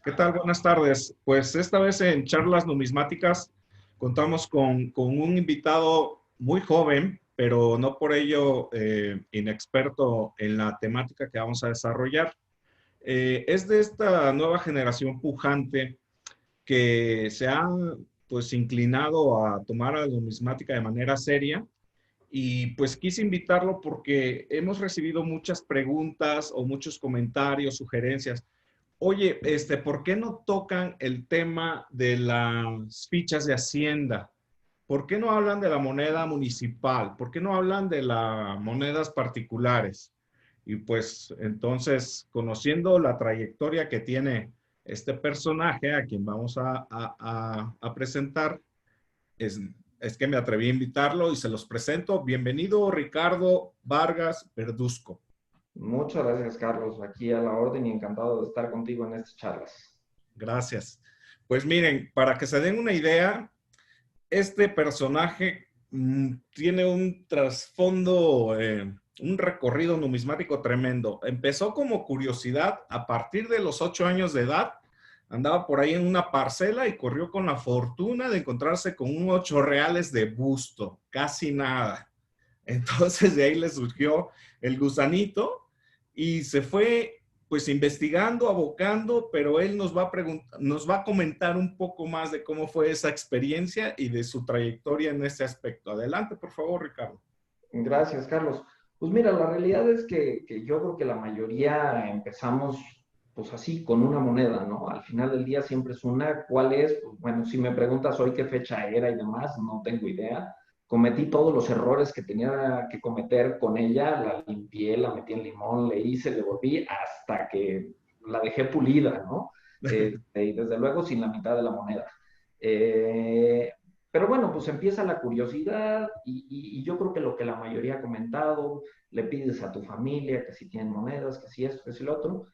¿Qué tal? Buenas tardes. Pues esta vez en Charlas Numismáticas contamos con un invitado muy joven, pero no por ello inexperto en la temática que vamos a desarrollar. Es de esta nueva generación pujante que se ha pues inclinado a tomar a la numismática de manera seria y pues quise invitarlo porque hemos recibido muchas preguntas o muchos comentarios, sugerencias. Oye, ¿por qué no tocan el tema de las fichas de Hacienda? ¿Por qué no hablan de la moneda municipal? ¿Por qué no hablan de las monedas particulares? Y pues entonces, conociendo la trayectoria que tiene este personaje a quien vamos a presentar, es, es que me atreví a invitarlo y se los presento. Bienvenido, Ricardo Vargas Verduzco. Muchas gracias, Carlos. Aquí a la orden y encantado de estar contigo en estas charlas. Gracias. Pues miren, para que se den una idea, este personaje tiene un trasfondo, un recorrido numismático tremendo. Empezó como curiosidad a partir de los 8 años de edad. Andaba por ahí en una parcela y corrió con la fortuna de encontrarse con un 8 reales de busto, casi nada. Entonces de ahí le surgió el gusanito y se fue pues investigando, abocando, pero él nos va a comentar un poco más de cómo fue esa experiencia y de su trayectoria en ese aspecto. Adelante, por favor, Ricardo. Gracias, Carlos. Pues mira, la realidad es que yo creo que la mayoría empezamos pues así, con una moneda, ¿no? Al final del día siempre es una. ¿Cuál es? Pues, bueno, si me preguntas hoy qué fecha era y demás, no tengo idea. Cometí todos los errores que tenía que cometer con ella, la limpié, la metí en limón, le hice, le volví hasta que la dejé pulida, ¿no? Y desde luego sin la mitad de la moneda. Eh, pero bueno, pues empieza la curiosidad y yo creo que lo que la mayoría ha comentado, le pides a tu familia que si tienen monedas, que si esto, que si lo otro,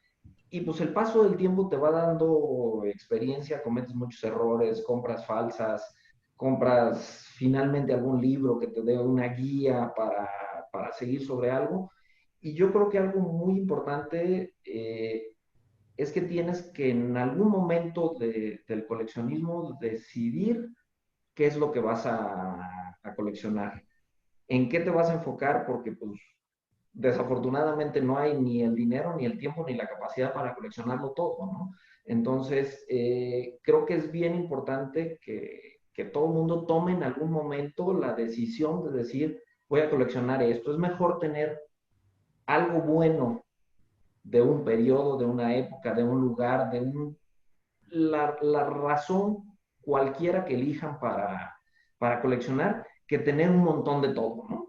y pues el paso del tiempo te va dando experiencia, cometes muchos errores, compras falsas, compras finalmente algún libro que te dé una guía para seguir sobre algo. Y yo creo que algo muy importante es que tienes que en algún momento del coleccionismo decidir qué es lo que vas a coleccionar, en qué te vas a enfocar, porque pues desafortunadamente no hay ni el dinero, ni el tiempo, ni la capacidad para coleccionarlo todo, ¿no? Entonces, creo que es bien importante que todo el mundo tome en algún momento la decisión de decir, voy a coleccionar esto. Es mejor tener algo bueno de un periodo, de una época, de un lugar, la razón cualquiera que elijan para coleccionar, que tener un montón de todo, ¿no?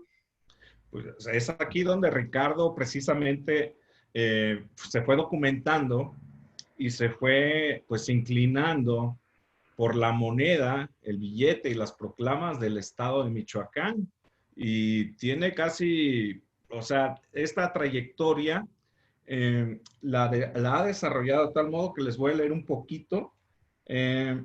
Pues es aquí donde Ricardo precisamente se fue documentando y se fue pues inclinando por la moneda, el billete y las proclamas del estado de Michoacán. Y tiene casi, o sea, esta trayectoria la ha desarrollado de tal modo que les voy a leer un poquito. Eh,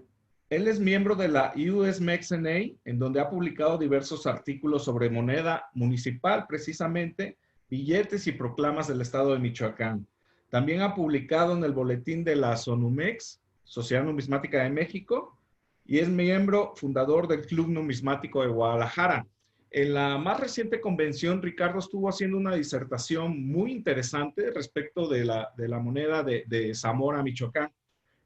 Él es miembro de la US Mexna, en donde ha publicado diversos artículos sobre moneda municipal, precisamente, billetes y proclamas del estado de Michoacán. También ha publicado en el boletín de la SONUMEX, Sociedad Numismática de México, y es miembro fundador del Club Numismático de Guadalajara. En la más reciente convención, Ricardo estuvo haciendo una disertación muy interesante respecto de la moneda de Zamora, Michoacán.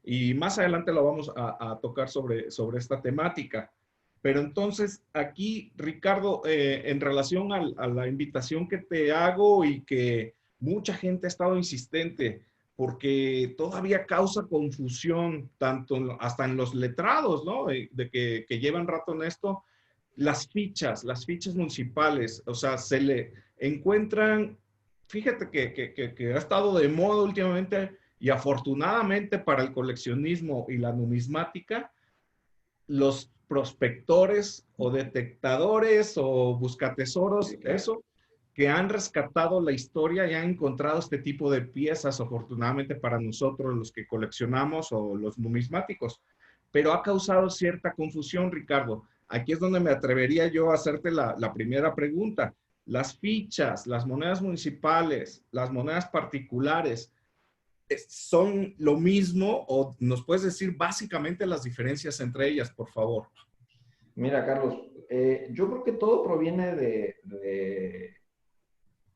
Y más adelante lo vamos a tocar sobre esta temática. Pero entonces, aquí, Ricardo, en relación a la invitación que te hago y que mucha gente ha estado insistente, porque todavía causa confusión, tanto hasta en los letrados, ¿no? De que llevan rato en esto, las fichas municipales, o sea, se le encuentran, fíjate que ha estado de moda últimamente y afortunadamente para el coleccionismo y la numismática, los prospectores o detectadores o buscatesoros, Sí, claro. eso, que han rescatado la historia y han encontrado este tipo de piezas, afortunadamente para nosotros los que coleccionamos o los numismáticos. Pero ha causado cierta confusión, Ricardo. Aquí es donde me atrevería yo a hacerte la primera pregunta. Las fichas, las monedas municipales, las monedas particulares, son lo mismo o nos puedes decir básicamente las diferencias entre ellas, por favor? Mira, Carlos, yo creo que todo proviene de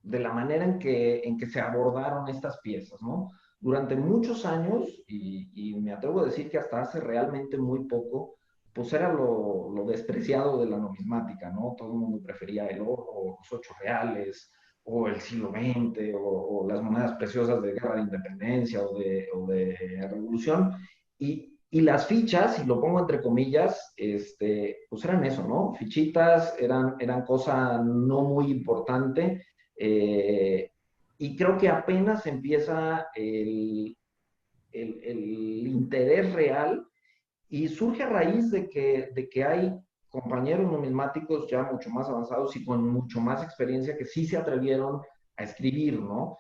la manera en que se abordaron estas piezas, ¿no? Durante muchos años, y me atrevo a decir que hasta hace realmente muy poco, pues era lo despreciado de la numismática, ¿no? Todo el mundo prefería el oro, o los 8 reales, o el siglo XX, o las monedas preciosas de guerra de independencia o de revolución. Y las fichas, y lo pongo entre comillas, pues eran eso, ¿no? Fichitas, eran cosa no muy importante, eh, y creo que apenas empieza el interés real y surge a raíz de que hay compañeros numismáticos ya mucho más avanzados y con mucho más experiencia que sí se atrevieron a escribir, ¿no?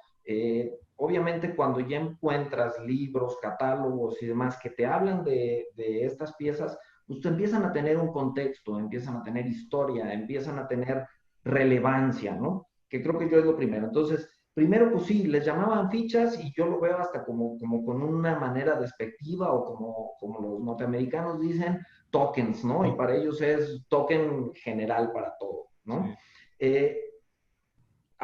Obviamente cuando ya encuentras libros, catálogos y demás que te hablan de estas piezas, pues te empiezan a tener un contexto, empiezan a tener historia, empiezan a tener relevancia, ¿no? Que creo que yo es lo primero. Entonces, primero, pues sí, les llamaban fichas y yo lo veo hasta como con una manera despectiva o como los norteamericanos dicen, tokens, ¿no? Y para ellos es token general para todo, ¿no? Sí. Eh,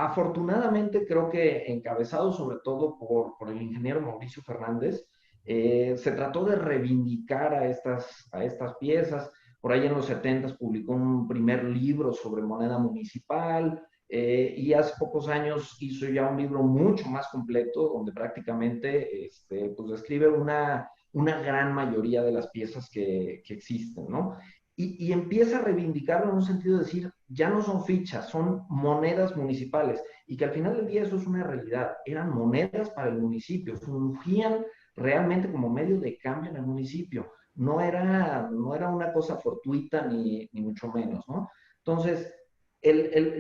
Afortunadamente, creo que encabezado sobre todo por el ingeniero Mauricio Fernández, se trató de reivindicar a estas piezas. Por ahí en los 70 publicó un primer libro sobre moneda municipal, y hace pocos años hizo ya un libro mucho más completo donde prácticamente pues describe una gran mayoría de las piezas que existen, ¿no? Y empieza a reivindicarlo en un sentido de decir, ya no son fichas, son monedas municipales, y que al final del día eso es una realidad, eran monedas para el municipio, fungían realmente como medio de cambio en el municipio, no era una cosa fortuita ni mucho menos, ¿no? Entonces,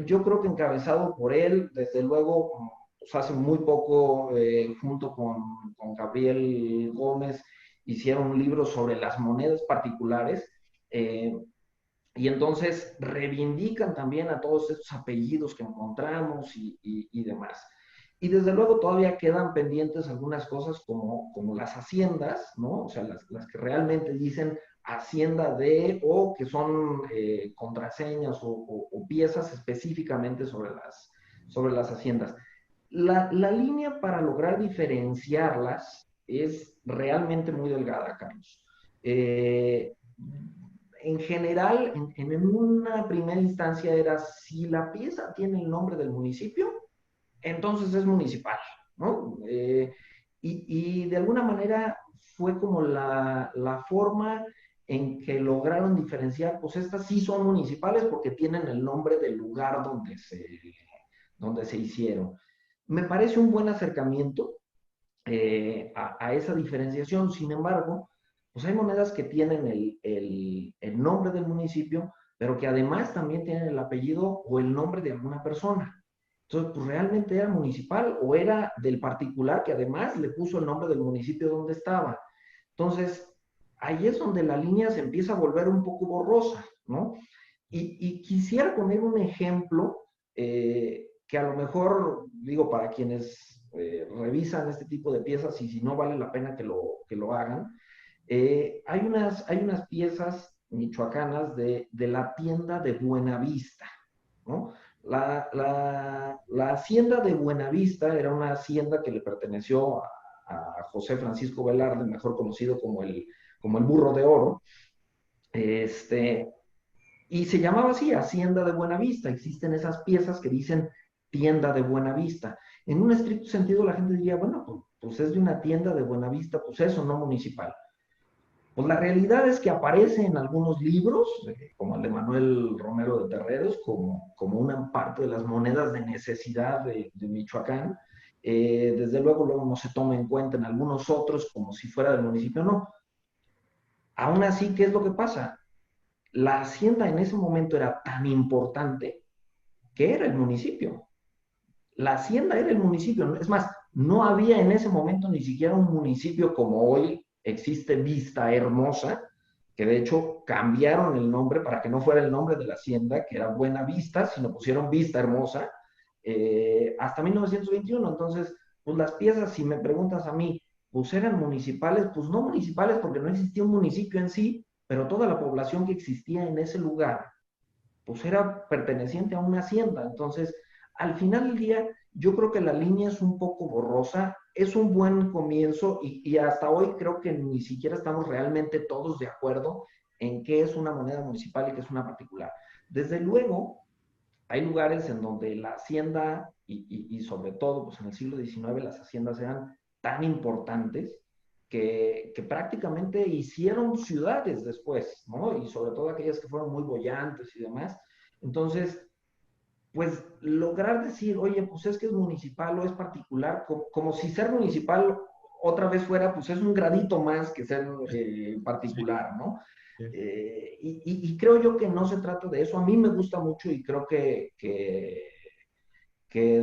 yo creo que encabezado por él, desde luego, pues hace muy poco, junto con Gabriel Gómez, hicieron un libro sobre las monedas particulares, eh, y entonces reivindican también a todos estos apellidos que encontramos y demás. Y desde luego todavía quedan pendientes algunas cosas como las haciendas, ¿no? O sea, las que realmente dicen hacienda de, o que son contraseñas o piezas específicamente sobre las haciendas. La línea para lograr diferenciarlas es realmente muy delgada, Carlos. En general, en una primera instancia era si la pieza tiene el nombre del municipio, entonces es municipal, ¿no? Y de alguna manera fue como la forma en que lograron diferenciar, pues estas sí son municipales porque tienen el nombre del lugar donde se hicieron. Me parece un buen acercamiento, a esa diferenciación. Sin embargo, pues hay monedas que tienen el nombre del municipio, pero que además también tienen el apellido o el nombre de alguna persona. Entonces, pues realmente era municipal o era del particular que además le puso el nombre del municipio donde estaba. Entonces, ahí es donde la línea se empieza a volver un poco borrosa, ¿no? Y quisiera poner un ejemplo, que a lo mejor, digo, para quienes revisan este tipo de piezas y si no vale la pena que lo hagan, hay unas piezas michoacanas de la tienda de Buenavista, ¿no? La hacienda de Buenavista era una hacienda que le perteneció a José Francisco Velarde, mejor conocido como el Burro de Oro, este, y se llamaba así, Hacienda de Buenavista. Existen esas piezas que dicen tienda de Buenavista. En un estricto sentido, la gente diría, bueno, pues es de una tienda de Buenavista, pues eso, no municipal. Pues la realidad es que aparece en algunos libros, como el de Manuel Romero de Terreros, como una parte de las monedas de necesidad de Michoacán. Desde luego, luego no se toma en cuenta en algunos otros como si fuera del municipio, no. Aún así, ¿qué es lo que pasa? La hacienda en ese momento era tan importante que era el municipio. La hacienda era el municipio. Es más, no había en ese momento ni siquiera un municipio como hoy existe Vista Hermosa, que de hecho cambiaron el nombre para que no fuera el nombre de la hacienda, que era Buena Vista, sino pusieron Vista Hermosa, hasta 1921. Entonces, pues las piezas, si me preguntas a mí, pues eran municipales, pues no municipales porque no existía un municipio en sí, pero toda la población que existía en ese lugar, pues era perteneciente a una hacienda. Entonces, al final del día, yo creo que la línea es un poco borrosa, es un buen comienzo y hasta hoy creo que ni siquiera estamos realmente todos de acuerdo en qué es una moneda municipal y qué es una particular. Desde luego, hay lugares en donde la hacienda y sobre todo pues en el siglo XIX las haciendas eran tan importantes que prácticamente hicieron ciudades después, ¿no? Y sobre todo aquellas que fueron muy bollantes y demás. Entonces, pues lograr decir, oye, pues es que es municipal o es particular, como si ser municipal otra vez fuera, pues es un gradito más que ser Sí, particular, ¿no? sí. Y creo yo que no se trata de eso. A mí me gusta mucho y creo que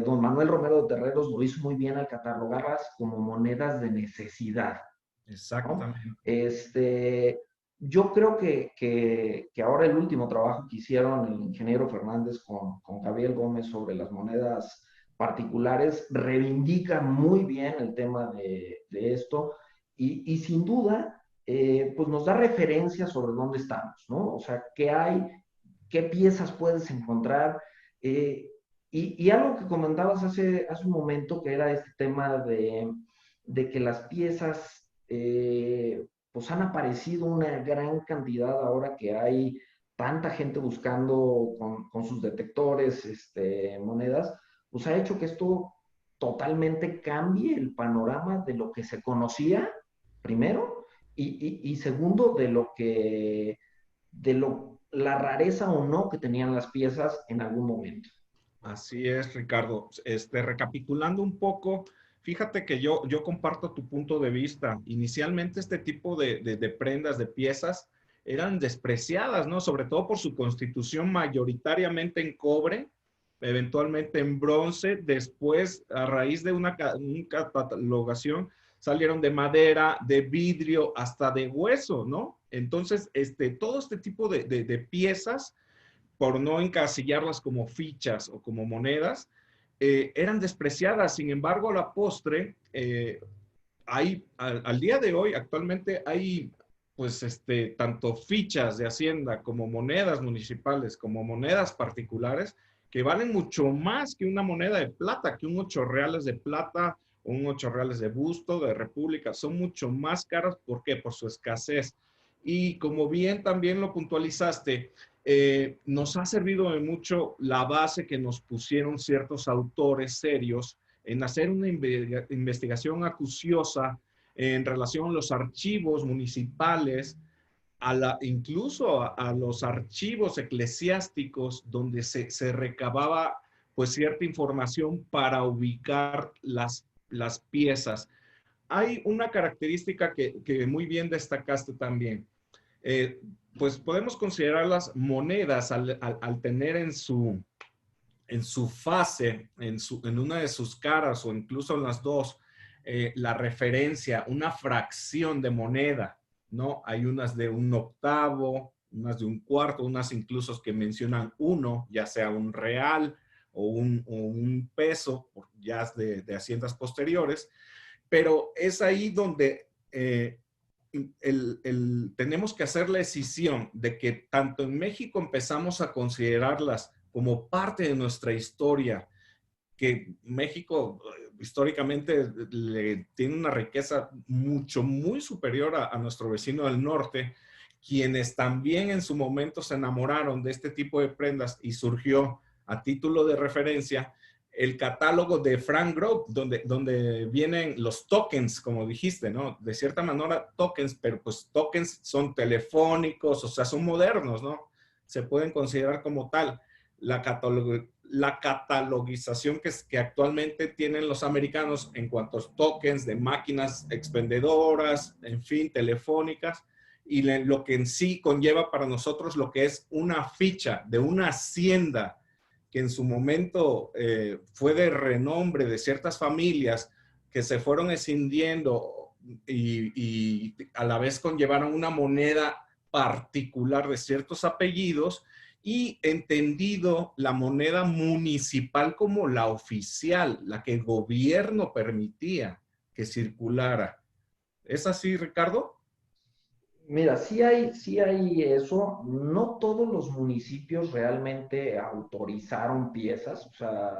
don Manuel Romero de Terreros lo hizo muy bien al catalogarlas como monedas de necesidad, ¿no? Exactamente. Yo creo que ahora el último trabajo que hicieron el ingeniero Fernández con Gabriel Gómez sobre las monedas particulares reivindica muy bien el tema de esto y sin duda pues nos da referencia sobre dónde estamos, ¿no? O sea, qué hay, qué piezas puedes encontrar. eh, y algo que comentabas hace un momento, que era este tema de que las piezas pues han aparecido una gran cantidad ahora que hay tanta gente buscando con sus detectores monedas, pues ha hecho que esto totalmente cambie el panorama de lo que se conocía, primero, y segundo, la rareza o no que tenían las piezas en algún momento. Así es, Ricardo. Recapitulando un poco, fíjate que yo comparto tu punto de vista. Inicialmente este tipo de prendas, de piezas, eran despreciadas, ¿no? Sobre todo por su constitución mayoritariamente en cobre, eventualmente en bronce. Después, a raíz de una catalogación, salieron de madera, de vidrio, hasta de hueso, ¿no? Entonces, todo este tipo de piezas por no encasillarlas como fichas o como monedas, eran despreciadas. Sin embargo, a la postre, al día de hoy, actualmente hay pues tanto fichas de Hacienda como monedas municipales, como monedas particulares, que valen mucho más que una moneda de plata, que un 8 reales de plata o un 8 reales de busto de República. Son mucho más caras. ¿Por qué? Por su escasez. Y como bien también lo puntualizaste, nos ha servido de mucho la base que nos pusieron ciertos autores serios en hacer una investigación acuciosa en relación a los archivos municipales, incluso a los archivos eclesiásticos donde se recababa pues cierta información para ubicar las piezas. Hay una característica que muy bien destacaste también. Eh, pues podemos considerar las monedas al tener en su fase, en una de sus caras o incluso en las dos, la referencia, una fracción de moneda, ¿no? Hay unas de un octavo, unas de un cuarto, unas incluso que mencionan uno, ya sea un real o un peso, ya de haciendas posteriores, pero es ahí donde tenemos que hacer la decisión de que tanto en México empezamos a considerarlas como parte de nuestra historia, que México históricamente tiene una riqueza muy superior a nuestro vecino del norte, quienes también en su momento se enamoraron de este tipo de prendas y surgió a título de referencia el catálogo de Frank Grove, donde vienen los tokens, como dijiste, ¿no? De cierta manera tokens, pero pues tokens son telefónicos, o sea, son modernos, ¿no? Se pueden considerar como tal. La catalogización que actualmente tienen los americanos en cuanto a tokens de máquinas expendedoras, en fin, telefónicas, y lo que en sí conlleva para nosotros lo que es una ficha de una hacienda que en su momento fue de renombre de ciertas familias que se fueron escindiendo y a la vez conllevaron una moneda particular de ciertos apellidos y entendido la moneda municipal como la oficial, la que el gobierno permitía que circulara. ¿Es así, Ricardo? Mira, sí hay eso. No todos los municipios realmente autorizaron piezas, o sea,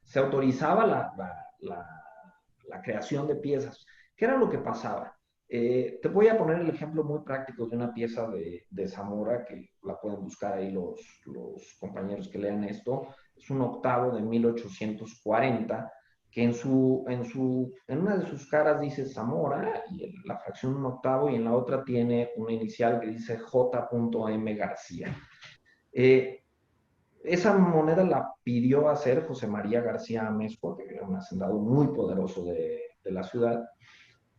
se autorizaba la creación de piezas. ¿Qué era lo que pasaba? Te voy a poner el ejemplo muy práctico de una pieza de Zamora, que la pueden buscar ahí los compañeros que lean esto. Es un octavo de 1840 que en una de sus caras dice Zamora, y en la fracción un octavo, y en la otra tiene una inicial que dice J.M. García. Eh, Esa moneda la pidió hacer José María García Amezcua, que era un hacendado muy poderoso de la ciudad,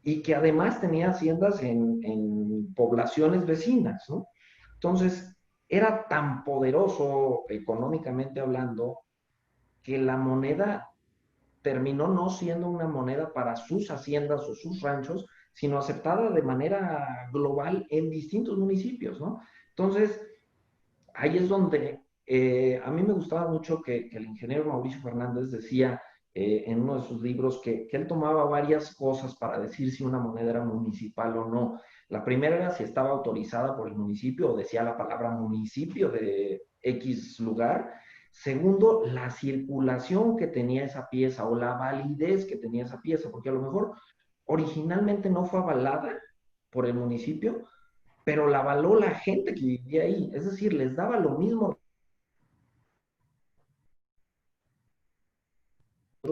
y que además tenía haciendas en poblaciones vecinas, ¿no? Entonces, era tan poderoso económicamente hablando que la moneda terminó no siendo una moneda para sus haciendas o sus ranchos, sino aceptada de manera global en distintos municipios, ¿no? Entonces, ahí es donde a mí me gustaba mucho que el ingeniero Mauricio Fernández decía en uno de sus libros que él tomaba varias cosas para decir si una moneda era municipal o no. La primera era si estaba autorizada por el municipio o decía la palabra municipio de X lugar. Segundo, la circulación que tenía esa pieza o la validez que tenía esa pieza, porque a lo mejor originalmente no fue avalada por el municipio, pero la avaló la gente que vivía ahí. Es decir, les daba lo mismo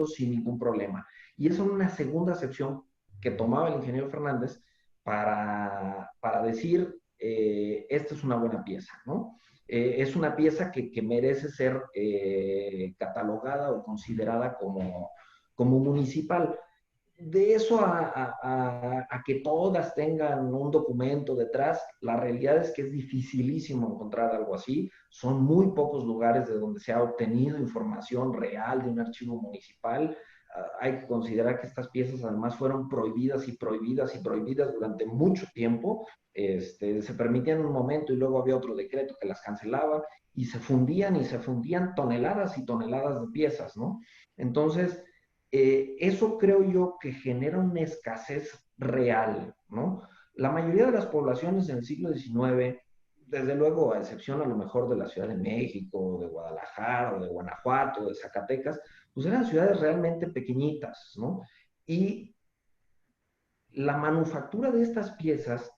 sin ningún problema. Y eso es una segunda acepción que tomaba el ingeniero Fernández para decir, esta es una buena pieza, ¿no? Es una pieza que merece ser catalogada o considerada como municipal. De eso a que todas tengan un documento detrás, la realidad es que es dificilísimo encontrar algo así. Son muy pocos lugares de donde se ha obtenido información real de un archivo municipal. Hay que considerar que estas piezas además fueron prohibidas y prohibidas y prohibidas durante mucho tiempo. Se permitían un momento y luego había otro decreto que las cancelaba y se fundían toneladas y toneladas de piezas, ¿no? Entonces, eso creo yo que genera una escasez real, ¿no? La mayoría de las poblaciones en el siglo XIX, desde luego, a excepción a lo mejor de la Ciudad de México, de Guadalajara, o de Guanajuato, de Zacatecas, pues eran ciudades realmente pequeñitas, ¿no? Y la manufactura de estas piezas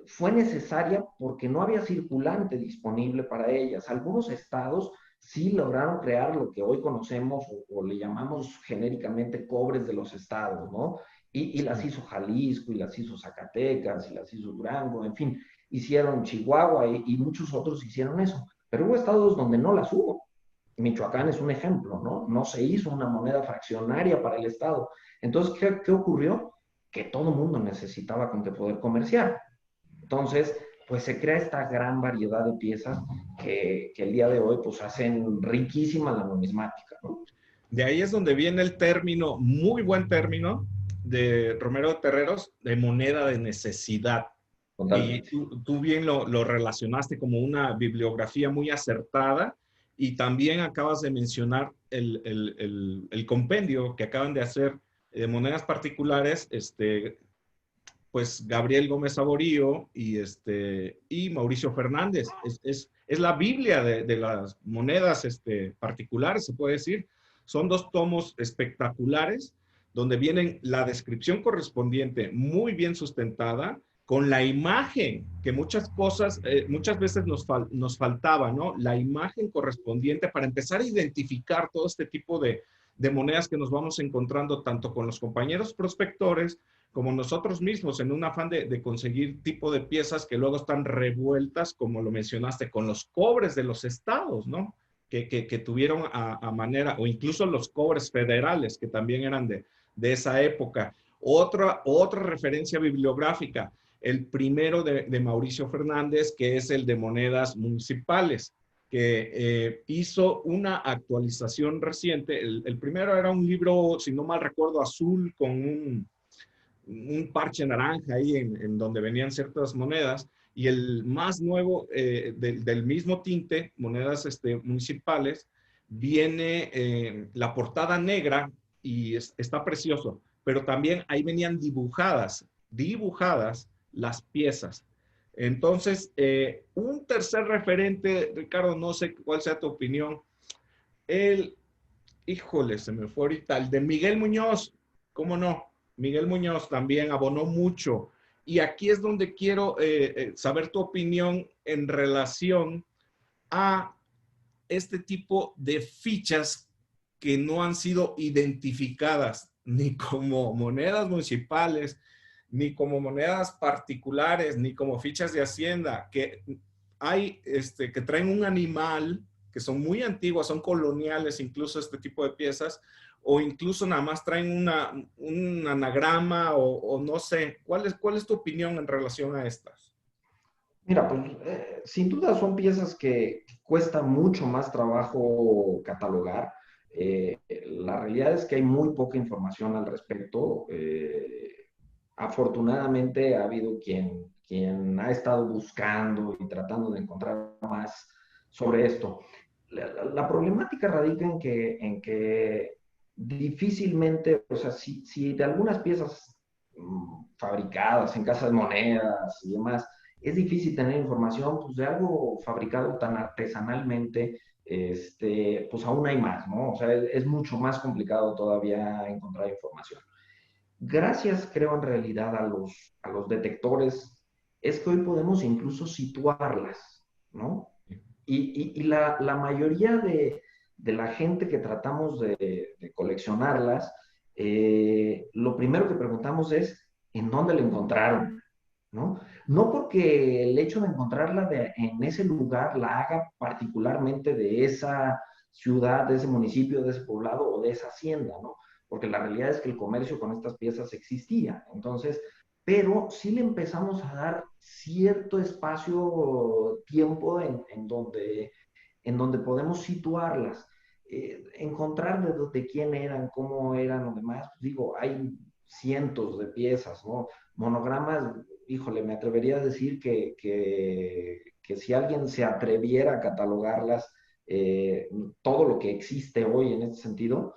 fue necesaria porque no había circulante disponible para ellas. Algunos estados sí lograron crear lo que hoy conocemos o le llamamos genéricamente cobres de los estados, ¿no? Y las hizo Jalisco, y las hizo Zacatecas, y las hizo Durango, en fin, hicieron Chihuahua y muchos otros hicieron eso. Pero hubo estados donde no las hubo. Michoacán es un ejemplo, ¿no? No se hizo una moneda fraccionaria para el estado. Entonces, ¿qué ocurrió? Que todo el mundo necesitaba con qué poder comerciar. Entonces, pues se crea esta gran variedad de piezas que el día de hoy pues hacen riquísima la numismática, ¿no? De ahí es donde viene el término, muy buen término, de Romero de Terreros, de moneda de necesidad. Y Totalmente. tú bien lo relacionaste como una bibliografía muy acertada y también acabas de mencionar el compendio que acaban de hacer de monedas particulares, pues Gabriel Gómez Saborío y Mauricio Fernández. Es la Biblia de las monedas particulares, se puede decir. Son dos tomos espectaculares donde vienen la descripción correspondiente muy bien sustentada con la imagen, que muchas cosas, muchas veces nos faltaba, ¿no? La imagen correspondiente para empezar a identificar todo este tipo de monedas que nos vamos encontrando tanto con los compañeros prospectores como nosotros mismos, en un afán de conseguir tipo de piezas que luego están revueltas, como lo mencionaste, con los cobres de los estados, ¿no? Que tuvieron a manera, o incluso los cobres federales, que también eran de esa época. Otra referencia bibliográfica, el primero de Mauricio Fernández, que es el de monedas municipales, que hizo una actualización reciente. El primero era un libro, si no mal recuerdo, azul con un parche naranja ahí en donde venían ciertas monedas, y el más nuevo del mismo tinte, monedas municipales, viene la portada negra y está precioso. pero también ahí venían dibujadas las piezas. Entonces, un tercer referente, Ricardo, no sé cuál sea tu opinión, el, híjole, se me fue ahorita, el de Miguel Muñoz, ¿cómo no? Miguel Muñoz también abonó mucho. Y aquí es donde quiero saber tu opinión en relación a este tipo de fichas que no han sido identificadas ni como monedas municipales, ni como monedas particulares, ni como fichas de hacienda, que hay, que traen un animal, que son muy antiguas, son coloniales incluso este tipo de piezas, o incluso nada más traen un anagrama o no sé. ¿Cuál es tu opinión en relación a estas? Mira, pues sin duda son piezas que cuesta mucho más trabajo catalogar. La realidad es que hay muy poca información al respecto. Afortunadamente ha habido quien ha estado buscando y tratando de encontrar más sobre esto. La problemática radica en que difícilmente, o sea, si de algunas piezas fabricadas en casas de monedas y demás, es difícil tener información, pues de algo fabricado tan artesanalmente, pues aún hay más, ¿no? O sea, es mucho más complicado todavía encontrar información. Gracias, creo, en realidad a los detectores, es que hoy podemos incluso situarlas, ¿no? Y la mayoría de la gente que tratamos de coleccionarlas, lo primero que preguntamos es, ¿en dónde la encontraron? ¿No? No porque el hecho de encontrarla en ese lugar la haga particularmente de esa ciudad, de ese municipio, de ese poblado o de esa hacienda, ¿no? Porque la realidad es que el comercio con estas piezas existía. Entonces, pero sí le empezamos a dar cierto espacio, tiempo en donde podemos situarlas. Encontrar de quién eran, cómo eran o demás, pues digo, hay cientos de piezas, ¿no? Monogramas, híjole, me atrevería a decir que si alguien se atreviera a catalogarlas, todo lo que existe hoy en este sentido,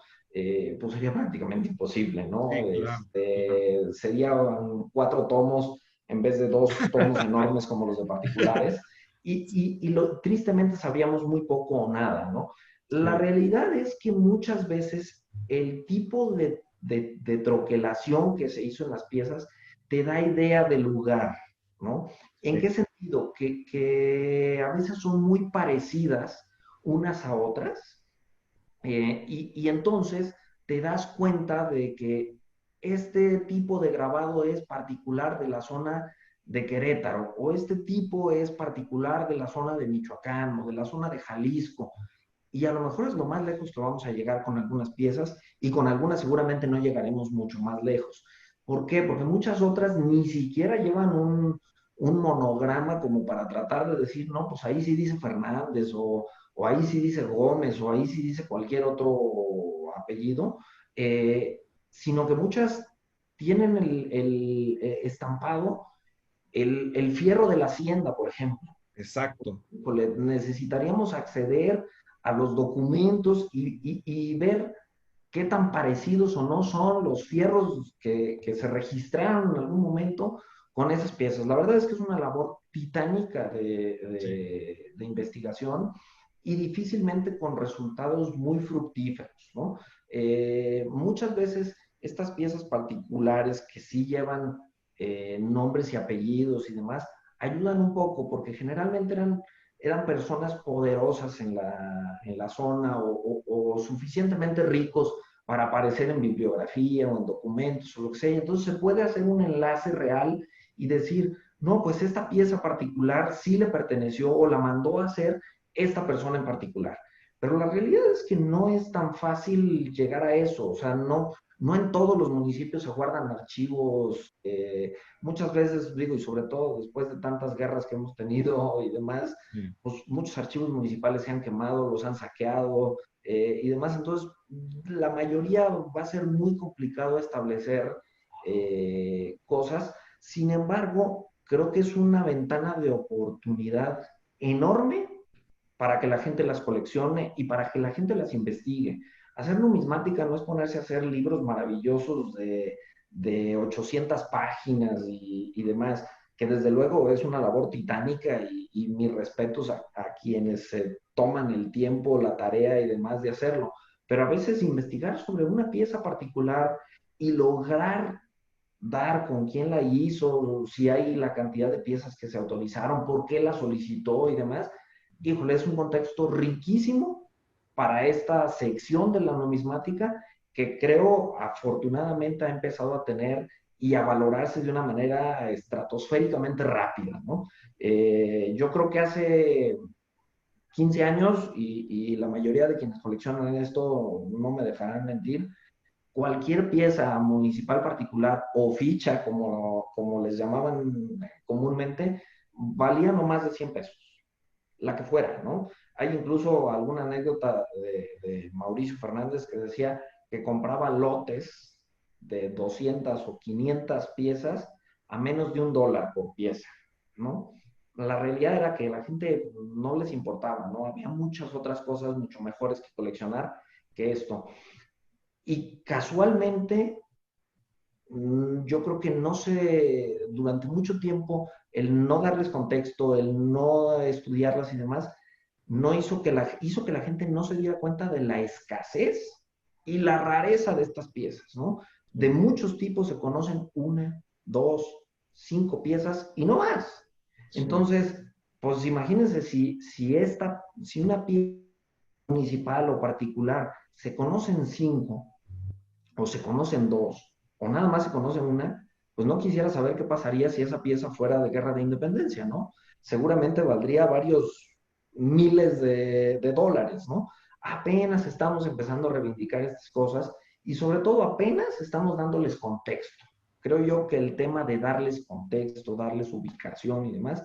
pues sería prácticamente imposible, ¿no? Sí, claro, claro. Serían 4 tomos en vez de 2 tomos enormes como los de particulares, tristemente sabríamos muy poco o nada, ¿no? La Sí, realidad es que muchas veces el tipo de troquelación que se hizo en las piezas te da idea del lugar, ¿no? ¿En sí, qué sentido? Que a veces son muy parecidas unas a otras, y entonces te das cuenta de que este tipo de grabado es particular de la zona de Querétaro, o este tipo es particular de la zona de Michoacán o de la zona de Jalisco. Y a lo mejor es lo más lejos que vamos a llegar con algunas piezas, y con algunas seguramente no llegaremos mucho más lejos. ¿Por qué? Porque muchas otras ni siquiera llevan un monograma como para tratar de decir, no, pues ahí sí dice Fernández, o ahí sí dice Gómez, o ahí sí dice cualquier otro apellido, sino que muchas tienen el estampado, el fierro de la hacienda, por ejemplo. exacto. Necesitaríamos acceder a los documentos y ver qué tan parecidos o no son los fierros que se registraron en algún momento con esas piezas. La verdad es que es una labor titánica Sí. de investigación, y difícilmente con resultados muy fructíferos, ¿no? Muchas veces estas piezas particulares que sí llevan nombres y apellidos y demás, ayudan un poco porque generalmente eran personas poderosas en la zona, o suficientemente ricos para aparecer en bibliografía o en documentos o lo que sea. Entonces se puede hacer un enlace real y decir, no, pues esta pieza particular sí le perteneció o la mandó a hacer esta persona en particular. Pero la realidad es que no es tan fácil llegar a eso. O sea, no en todos los municipios se guardan archivos. Muchas veces, digo, y sobre todo después de tantas guerras que hemos tenido y demás, Sí. pues muchos archivos municipales se han quemado, los han saqueado, y demás. Entonces, la mayoría va a ser muy complicado establecer cosas. Sin embargo, creo que es una ventana de oportunidad enorme para que la gente las coleccione y para que la gente las investigue. Hacer numismática no es ponerse a hacer libros maravillosos de 800 páginas y demás, que desde luego es una labor titánica y mis respetos a quienes se toman el tiempo, la tarea y demás de hacerlo. Pero a veces investigar sobre una pieza particular y lograr dar con quién la hizo, si hay la cantidad de piezas que se autorizaron, por qué la solicitó y demás, híjole, es un contexto riquísimo para esta sección de la numismática que creo afortunadamente ha empezado a tener y a valorarse de una manera estratosféricamente rápida, ¿no? Yo creo que hace 15 años, y la mayoría de quienes coleccionan esto no me dejarán mentir, cualquier pieza municipal particular o ficha, como les llamaban comúnmente, valía no más de 100 pesos, la que fuera, ¿no? Hay incluso alguna anécdota de Mauricio Fernández que decía que compraba lotes de 200 o 500 piezas a menos de $1 por pieza, ¿no? La realidad era que a la gente no les importaba, ¿no? Había muchas otras cosas mucho mejores que coleccionar que esto. Y casualmente, yo creo que no se, durante mucho tiempo, el no darles contexto, el no estudiarlas y demás, no hizo que la gente no se diera cuenta de la escasez y la rareza de estas piezas, ¿no? De muchos tipos se conocen una, dos, cinco piezas y no más. Sí. Entonces, pues imagínense si una pieza municipal o particular se conocen cinco, o se conocen dos, o nada más se conocen una, pues no quisiera saber qué pasaría si esa pieza fuera de guerra de independencia, ¿no? Seguramente valdría varios miles de dólares, ¿no? Apenas estamos empezando a reivindicar estas cosas y sobre todo apenas estamos dándoles contexto. Creo yo que el tema de darles contexto, darles ubicación y demás,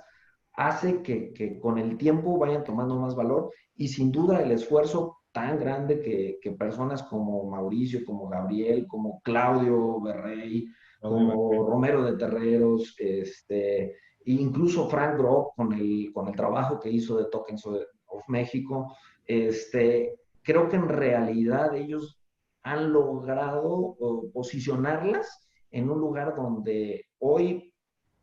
hace que con el tiempo vayan tomando más valor y sin duda el esfuerzo tan grande que personas como Mauricio, como Gabriel, como Claudio Berrey, como Romero de Terreros, e incluso Frank Grob con el trabajo que hizo de Tokens of México, creo que en realidad ellos han logrado posicionarlas en un lugar donde hoy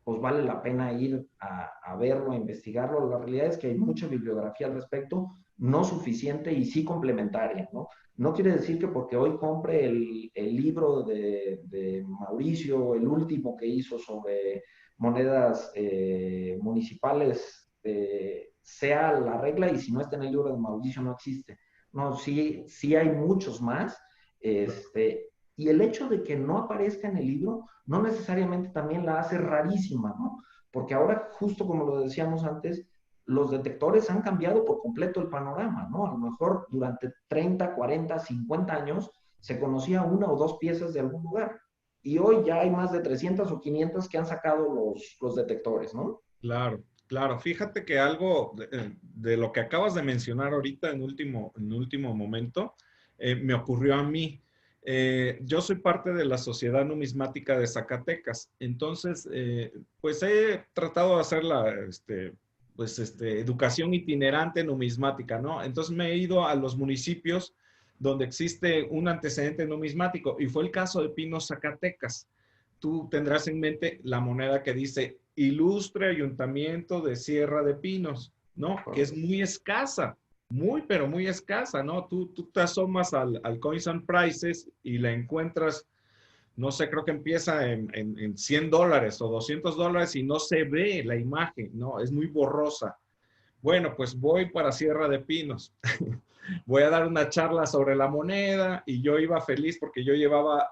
pues vale la pena ir a verlo, a investigarlo. La realidad es que hay mucha bibliografía al respecto, no suficiente y sí complementaria, ¿no? No quiere decir que porque hoy compre el libro de Mauricio, el último que hizo sobre monedas municipales, sea la regla y si no está en el libro de Mauricio no existe. No, sí hay muchos más. Y el hecho de que no aparezca en el libro no necesariamente también la hace rarísima, ¿no? Porque ahora, justo como lo decíamos antes, los detectores han cambiado por completo el panorama, ¿no? A lo mejor durante 30, 40, 50 años se conocía una o dos piezas de algún lugar. Y hoy ya hay más de 300 o 500 que han sacado los detectores, ¿no? Claro, claro. Fíjate que algo de lo que acabas de mencionar ahorita en último momento, me ocurrió a mí. Yo soy parte de la Sociedad Numismática de Zacatecas. Entonces, pues he tratado de hacer educación itinerante numismática, ¿no? Entonces me he ido a los municipios donde existe un antecedente numismático y fue el caso de Pinos, Zacatecas. Tú tendrás en mente la moneda que dice Ilustre Ayuntamiento de Sierra de Pinos, ¿no? Que es muy escasa, muy, pero muy escasa, ¿no? Tú te asomas al Coins and Prices y la encuentras, no sé, creo que empieza en $100 o $200 y no se ve la imagen, ¿no? Es muy borrosa. Bueno, pues voy para Sierra de Pinos. Voy a dar una charla sobre la moneda y yo iba feliz porque yo llevaba,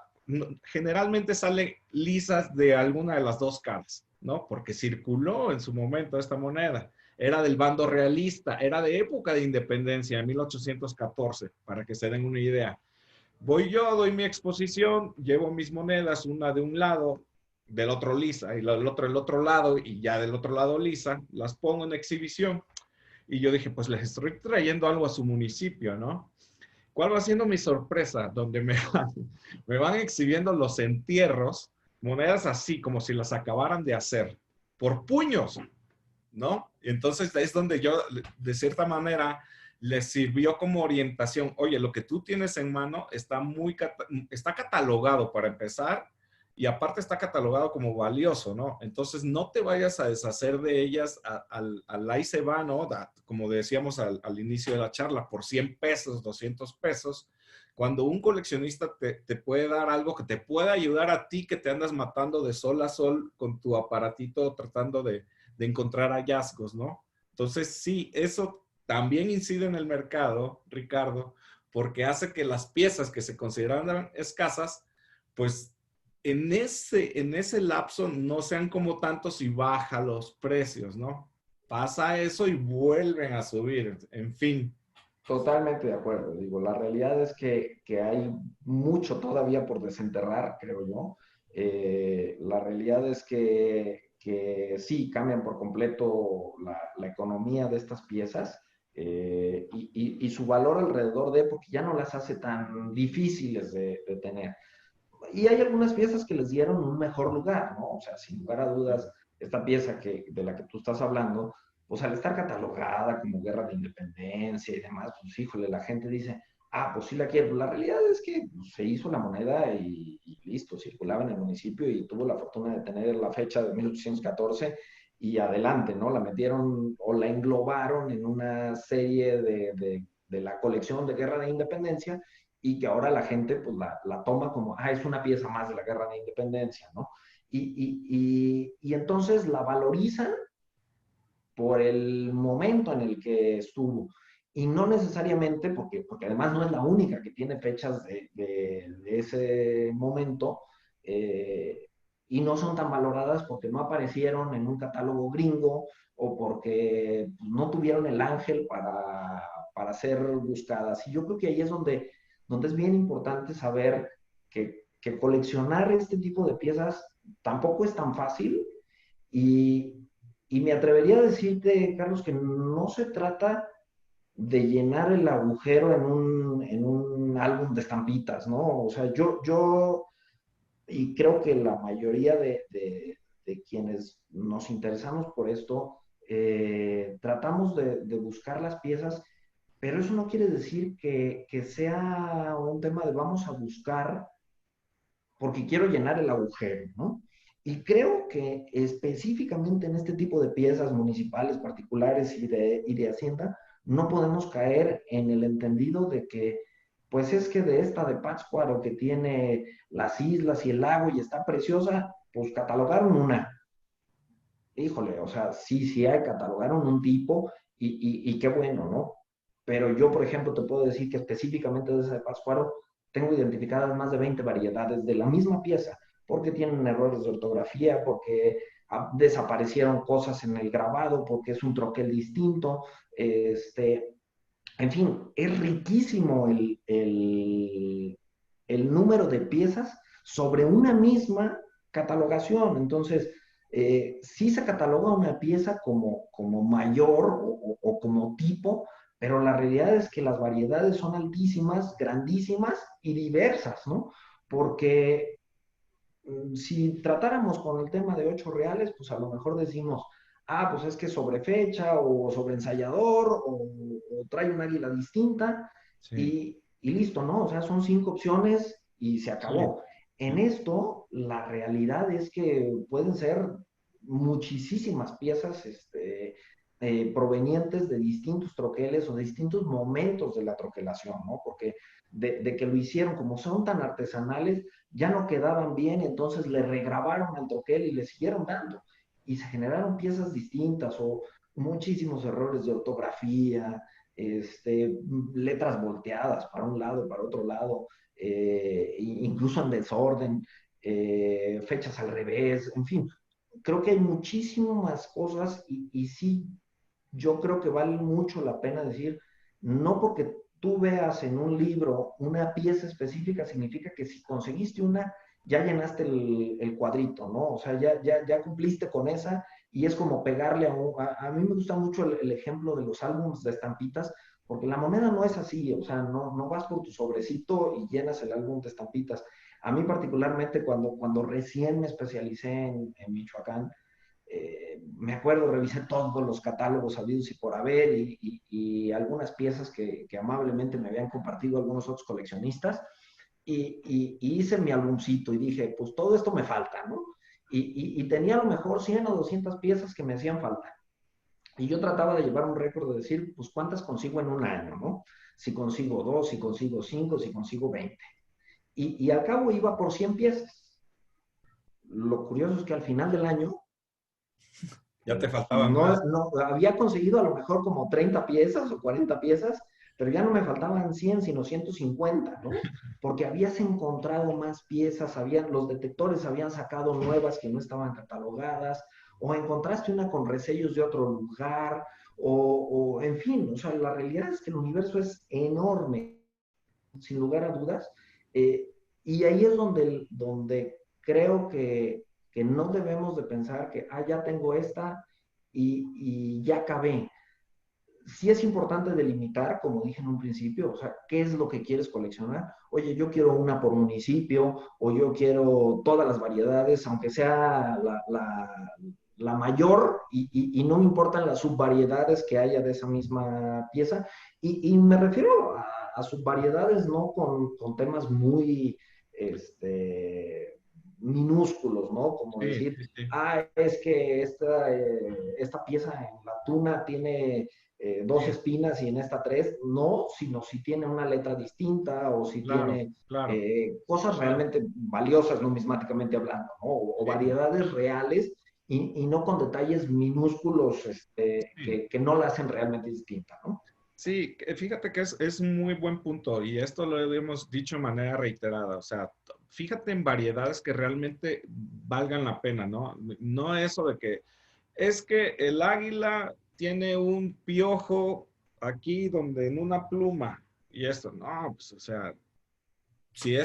generalmente salen lisas de alguna de las dos caras, ¿no? Porque circuló en su momento esta moneda. Era del bando realista, era de época de independencia, en 1814, para que se den una idea. Voy yo, doy mi exposición, llevo mis monedas, una de un lado, del otro lisa, y el otro lado, y ya del otro lado lisa, las pongo en exhibición. Y yo dije, pues les estoy trayendo algo a su municipio, ¿no? ¿Cuál va siendo mi sorpresa? Donde me van exhibiendo los entierros, monedas así, como si las acabaran de hacer, por puños, ¿no? Entonces es donde yo, de cierta manera, les sirvió como orientación. Oye, lo que tú tienes en mano está catalogado para empezar y aparte está catalogado como valioso, ¿no? Entonces no te vayas a deshacer de ellas al ahí se va, ¿no? Como decíamos al inicio de la charla, por 100 pesos, 200 pesos. Cuando un coleccionista te puede dar algo que te pueda ayudar a ti que te andas matando de sol a sol con tu aparatito tratando de encontrar hallazgos, ¿no? Entonces, sí, eso también incide en el mercado, Ricardo, porque hace que las piezas que se consideran escasas, pues en ese lapso no sean como tantos y baja los precios, ¿no? Pasa eso y vuelven a subir, en fin. Totalmente de acuerdo. Digo, la realidad es que hay mucho todavía por desenterrar, creo yo. La realidad es que sí, cambian por completo la economía de estas piezas y su valor alrededor de, porque ya no las hace tan difíciles de tener. Y hay algunas piezas que les dieron un mejor lugar, ¿no? O sea, sin lugar a dudas, esta pieza de la que tú estás hablando, pues al estar catalogada como guerra de independencia y demás, pues híjole, la gente dice, ah, pues sí la quiero. La realidad es que pues, se hizo la moneda y listo, circulaba en el municipio y tuvo la fortuna de tener la fecha de 1814 y adelante, ¿no? La metieron o la englobaron en una serie de la colección de guerra de independencia y que ahora la gente pues la toma como, ah, es una pieza más de la guerra de independencia, ¿no? Y entonces la valorizan por el momento en el que estuvo. Y no necesariamente, porque además no es la única que tiene fechas de ese momento, y no son tan valoradas porque no aparecieron en un catálogo gringo o porque pues, no tuvieron el ángel para ser buscadas. Y yo creo que ahí es donde es bien importante saber que coleccionar este tipo de piezas tampoco es tan fácil y, y me atrevería a decirte, Carlos, que no se trata de llenar el agujero en un álbum de estampitas, ¿no? O sea, y creo que la mayoría de quienes nos interesamos por esto, tratamos de buscar las piezas, pero eso no quiere decir que sea un tema de vamos a buscar porque quiero llenar el agujero, ¿no? Y creo que específicamente en este tipo de piezas municipales particulares y de Hacienda, no podemos caer en el entendido de que, pues es que de esta de Pátzcuaro que tiene las islas y el lago y está preciosa, pues catalogaron una. Híjole, o sea, sí hay, catalogaron un tipo y qué bueno, ¿no? Pero yo, por ejemplo, te puedo decir que específicamente de esa de Pátzcuaro tengo identificadas más de 20 variedades de la misma pieza, porque tienen errores de ortografía, porque desaparecieron cosas en el grabado, porque es un troquel distinto, en fin, es riquísimo el número de piezas sobre una misma catalogación. Entonces, sí se cataloga una pieza como mayor o como tipo, pero la realidad es que las variedades son altísimas, grandísimas y diversas, ¿no? Porque si tratáramos con el tema de 8 reales, pues a lo mejor decimos, ah, pues es que sobre fecha o sobre ensayador o trae un águila distinta Sí, y listo, ¿no? O sea, son 5 opciones y se sí, acabó. En sí, esto, la realidad es que pueden ser muchísimas piezas provenientes de distintos troqueles o de distintos momentos de la troquelación, ¿no? Porque de que lo hicieron, como son tan artesanales, ya no quedaban bien, entonces le regrabaron al troquel y le siguieron dando. Y se generaron piezas distintas o muchísimos errores de ortografía, letras volteadas para un lado, para otro lado, incluso en desorden, fechas al revés, en fin. Creo que hay muchísimas cosas y sí, yo creo que vale mucho la pena decir, no porque tú veas en un libro una pieza específica, significa que si conseguiste una, ya llenaste el cuadrito, ¿no? O sea, ya cumpliste con esa y es como pegarle a mí me gusta mucho el ejemplo de los álbumes de estampitas, porque la moneda no es así, o sea, no vas por tu sobrecito y llenas el álbum de estampitas. A mí particularmente cuando recién me especialicé en Michoacán, me acuerdo, revisé todos los catálogos habidos y por haber y algunas piezas que amablemente me habían compartido algunos otros coleccionistas y hice mi álbumcito y dije, pues todo esto me falta, ¿no? Y tenía a lo mejor 100 o 200 piezas que me hacían falta. Y yo trataba de llevar un récord de decir, pues cuántas consigo en un año, ¿no? Si consigo dos, si consigo cinco, si consigo 20. Y al cabo iba por 100 piezas. Lo curioso es que al final del año Ya te faltaban no, más. no, había conseguido a lo mejor como 30 piezas o 40 piezas, pero ya no me faltaban 100, sino 150, ¿no? Porque habías encontrado más piezas, los detectores habían sacado nuevas que no estaban catalogadas, o encontraste una con resellos de otro lugar, en fin, o sea, la realidad es que el universo es enorme, sin lugar a dudas, eh, y ahí es donde creo que no debemos de pensar que, ya tengo esta y ya acabé. Sí es importante delimitar, como dije en un principio, o sea, qué es lo que quieres coleccionar. Oye, yo quiero una por municipio, o yo quiero todas las variedades, aunque sea la mayor, y no me importan las subvariedades que haya de esa misma pieza. Y me refiero a subvariedades no con temas muy minúsculos, ¿no? Como Sí, decir, sí, sí. es que esta pieza en la tuna tiene dos espinas y en esta tres, no, sino si tiene una letra distinta o si Claro, tiene claro. cosas realmente valiosas numismáticamente hablando, ¿no? O Sí, variedades reales y no con detalles minúsculos sí. que no la hacen realmente distinta, ¿no? Sí, fíjate que es un muy buen punto y esto lo hemos dicho de manera reiterada. O sea, fíjate en variedades que realmente valgan la pena, ¿no? No eso de que es que el águila tiene un piojo aquí donde en una pluma y esto, no, pues o sea, si a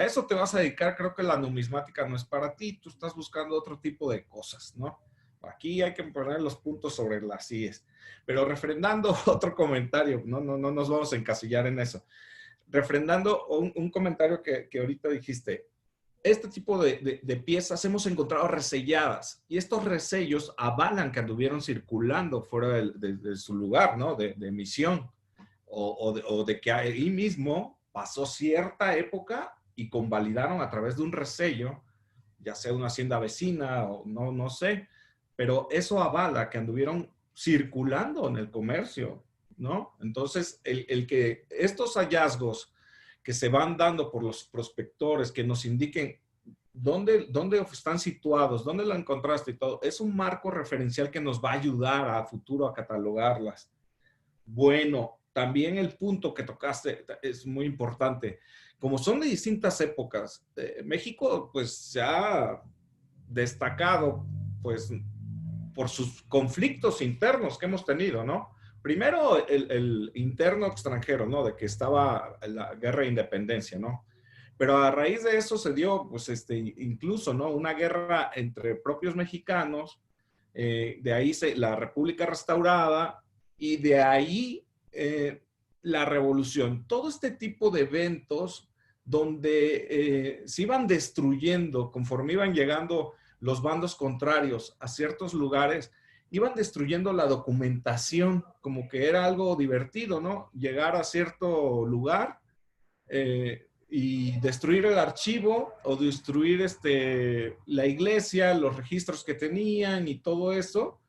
eso te vas a dedicar, creo que la numismática no es para ti, tú estás buscando otro tipo de cosas, ¿no? Aquí hay que poner los puntos sobre las IES. Pero refrendando otro comentario, no nos vamos a encasillar en eso. Refrendando un comentario que ahorita dijiste, este tipo de piezas hemos encontrado reselladas y estos resellos avalan que anduvieron circulando fuera de su lugar, ¿no? De emisión o de que ahí mismo pasó cierta época y convalidaron a través de un resello, ya sea una hacienda vecina o no sé, pero eso avala que anduvieron circulando en el comercio, ¿no? Entonces, el que estos hallazgos que se van dando por los prospectores, que nos indiquen dónde están situados, dónde la encontraste y todo, es un marco referencial que nos va a ayudar a futuro a catalogarlas. Bueno, también el punto que tocaste es muy importante. Como son de distintas épocas, México pues se ha destacado pues por sus conflictos internos que hemos tenido, ¿no? Primero el interno extranjero, ¿no? De que estaba la guerra de independencia, ¿no? Pero a raíz de eso se dio, pues, incluso, ¿no? Una guerra entre propios mexicanos, de ahí la República restaurada, y de ahí la revolución. Todo este tipo de eventos donde se iban destruyendo conforme iban llegando los bandos contrarios a ciertos lugares, iban destruyendo la documentación, como que era algo divertido, ¿no? Llegar a cierto lugar y destruir el archivo o destruir la iglesia, los registros que tenían y todo eso,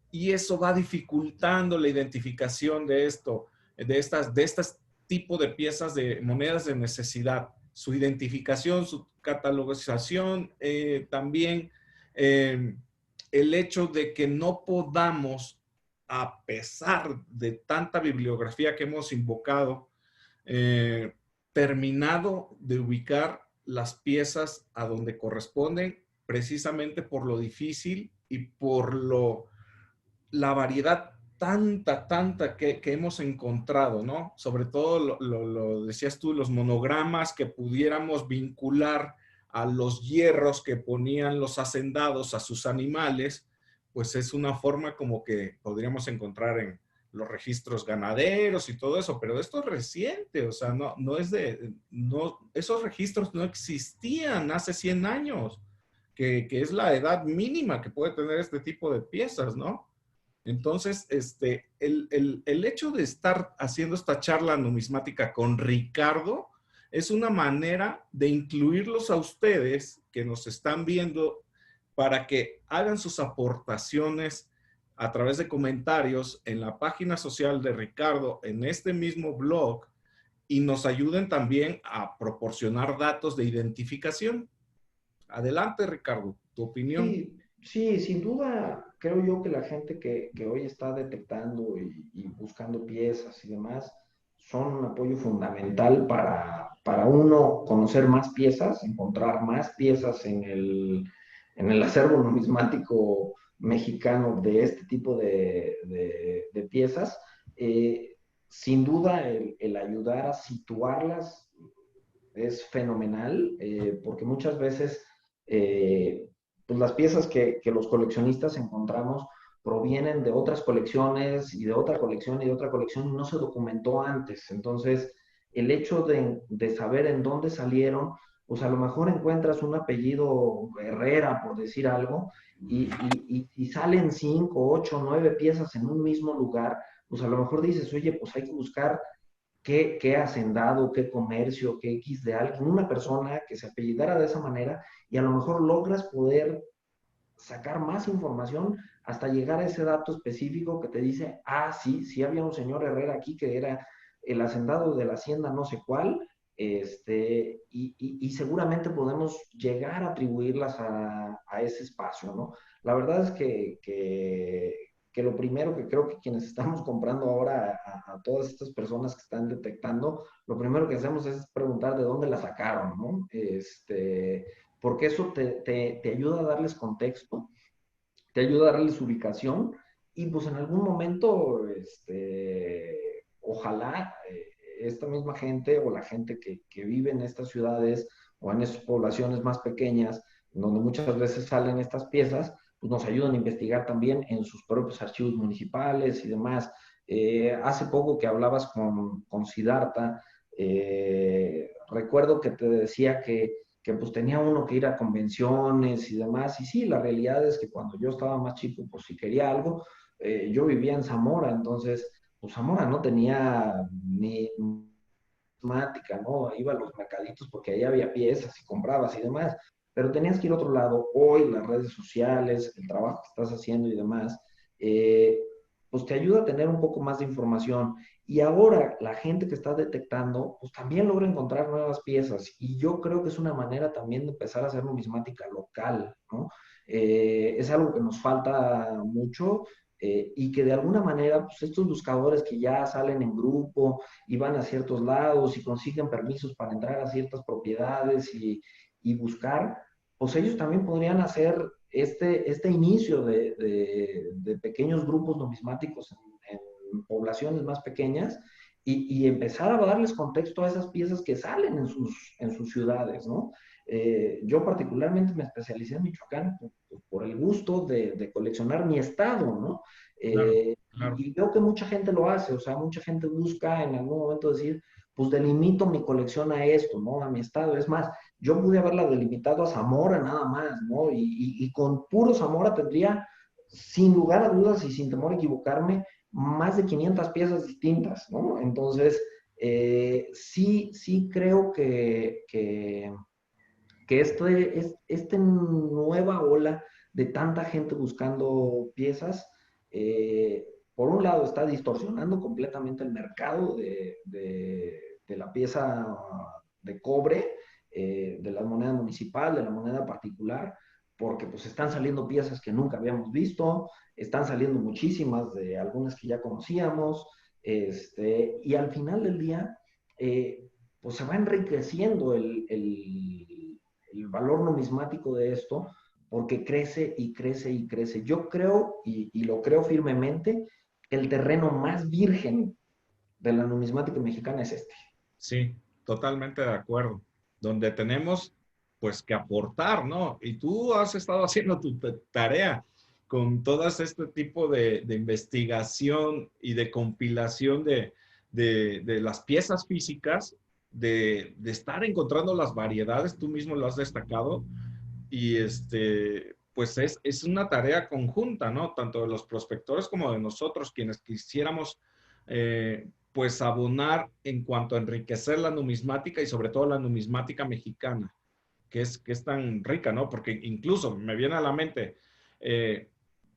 y eso va dificultando la identificación de estas tipo de piezas de monedas de necesidad, su identificación, su catalogización, también eh, el hecho de que no podamos, a pesar de tanta bibliografía que hemos invocado, eh, terminado de ubicar las piezas a donde corresponden, precisamente por lo difícil y por la variedad tanta que hemos encontrado, ¿no? Sobre todo, lo decías tú, los monogramas que pudiéramos vincular a los hierros que ponían los hacendados a sus animales, pues es una forma como que podríamos encontrar en los registros ganaderos y todo eso, pero esto es reciente, o sea, no, esos registros no existían hace 100 años que es la edad mínima que puede tener este tipo de piezas, ¿no? Entonces, el hecho de estar haciendo esta charla numismática con Ricardo es una manera de incluirlos a ustedes que nos están viendo para que hagan sus aportaciones a través de comentarios en la página social de Ricardo, en este mismo blog, y nos ayuden también a proporcionar datos de identificación. Adelante, Ricardo, tu opinión. Sí, sí, sin duda, creo yo que la gente que hoy está detectando y buscando piezas y demás son un apoyo fundamental para uno conocer más piezas, encontrar más piezas en el acervo numismático mexicano de este tipo de piezas. Eh, Sin duda, el ayudar a situarlas es fenomenal, porque muchas veces pues las piezas que los coleccionistas encontramos provienen de otras colecciones y de otra colección y de otra colección y no se documentó antes. Entonces, el hecho de saber en dónde salieron, pues a lo mejor encuentras un apellido Herrera, por decir algo, y salen 5, 8, 9 piezas en un mismo lugar, pues a lo mejor dices, oye, pues hay que buscar qué hacendado, qué comercio, qué X de alguien, una persona que se apellidara de esa manera y a lo mejor logras poder sacar más información hasta llegar a ese dato específico que te dice, ah, sí, sí había un señor Herrera aquí que era el hacendado de la hacienda no sé cuál, y seguramente podemos llegar a atribuirlas a ese espacio, ¿no? La verdad es que lo primero que creo que quienes estamos comprando ahora a todas estas personas que están detectando, lo primero que hacemos es preguntar de dónde la sacaron, ¿no? Porque eso te ayuda a darles contexto, te ayuda a darles ubicación y pues en algún momento, ojalá esta misma gente o la gente que vive en estas ciudades o en estas poblaciones más pequeñas, donde muchas veces salen estas piezas, pues nos ayudan a investigar también en sus propios archivos municipales y demás. Hace poco que hablabas con Siddhartha, recuerdo que te decía que pues tenía uno que ir a convenciones y demás. Y sí, la realidad es que cuando yo estaba más chico, pues si quería algo, yo vivía en Zamora, entonces, pues Zamora no tenía ni temática, ¿no? Iba a los mercaditos porque ahí había piezas y comprabas y demás, pero tenías que ir a otro lado. Hoy las redes sociales, el trabajo que estás haciendo y demás, eh, pues te ayuda a tener un poco más de información. Y ahora la gente que está detectando, pues también logra encontrar nuevas piezas. Y yo creo que es una manera también de empezar a hacer numismática local, ¿no? Es algo que nos falta mucho, y que de alguna manera, pues estos buscadores que ya salen en grupo y van a ciertos lados y consiguen permisos para entrar a ciertas propiedades y buscar, pues ellos también podrían hacer este inicio de pequeños grupos numismáticos en poblaciones más pequeñas y empezar a darles contexto a esas piezas que salen en sus ciudades, ¿no? Yo particularmente me especialicé en Michoacán por el gusto de coleccionar mi estado, ¿no? Claro, Eh, claro. y veo que mucha gente lo hace, o sea, mucha gente busca en algún momento decir, pues delimito mi colección a esto, ¿no? A mi estado. Es más, yo pude haberla delimitado a Zamora nada más, ¿no? Y con puro Zamora tendría, sin lugar a dudas y sin temor a equivocarme, más de 500 piezas distintas, ¿no? Entonces, sí creo que esta nueva ola de tanta gente buscando piezas, por un lado está distorsionando completamente el mercado de la pieza de cobre, de la moneda municipal, de la moneda particular, porque pues están saliendo piezas que nunca habíamos visto, están saliendo muchísimas de algunas que ya conocíamos, y al final del día, pues se va enriqueciendo el valor numismático de esto, porque crece y crece y crece. Yo creo, y lo creo firmemente, el terreno más virgen de la numismática mexicana es este. Sí, totalmente de acuerdo. Donde tenemos pues que aportar, ¿no? Y tú has estado haciendo tu tarea con todas este tipo de investigación y de compilación de las piezas físicas, de estar encontrando las variedades, tú mismo lo has destacado, y pues es una tarea conjunta, ¿no? Tanto de los prospectores como de nosotros, quienes quisiéramos, pues, abonar en cuanto a enriquecer la numismática y sobre todo la numismática mexicana, que es tan rica, ¿no? Porque incluso me viene a la mente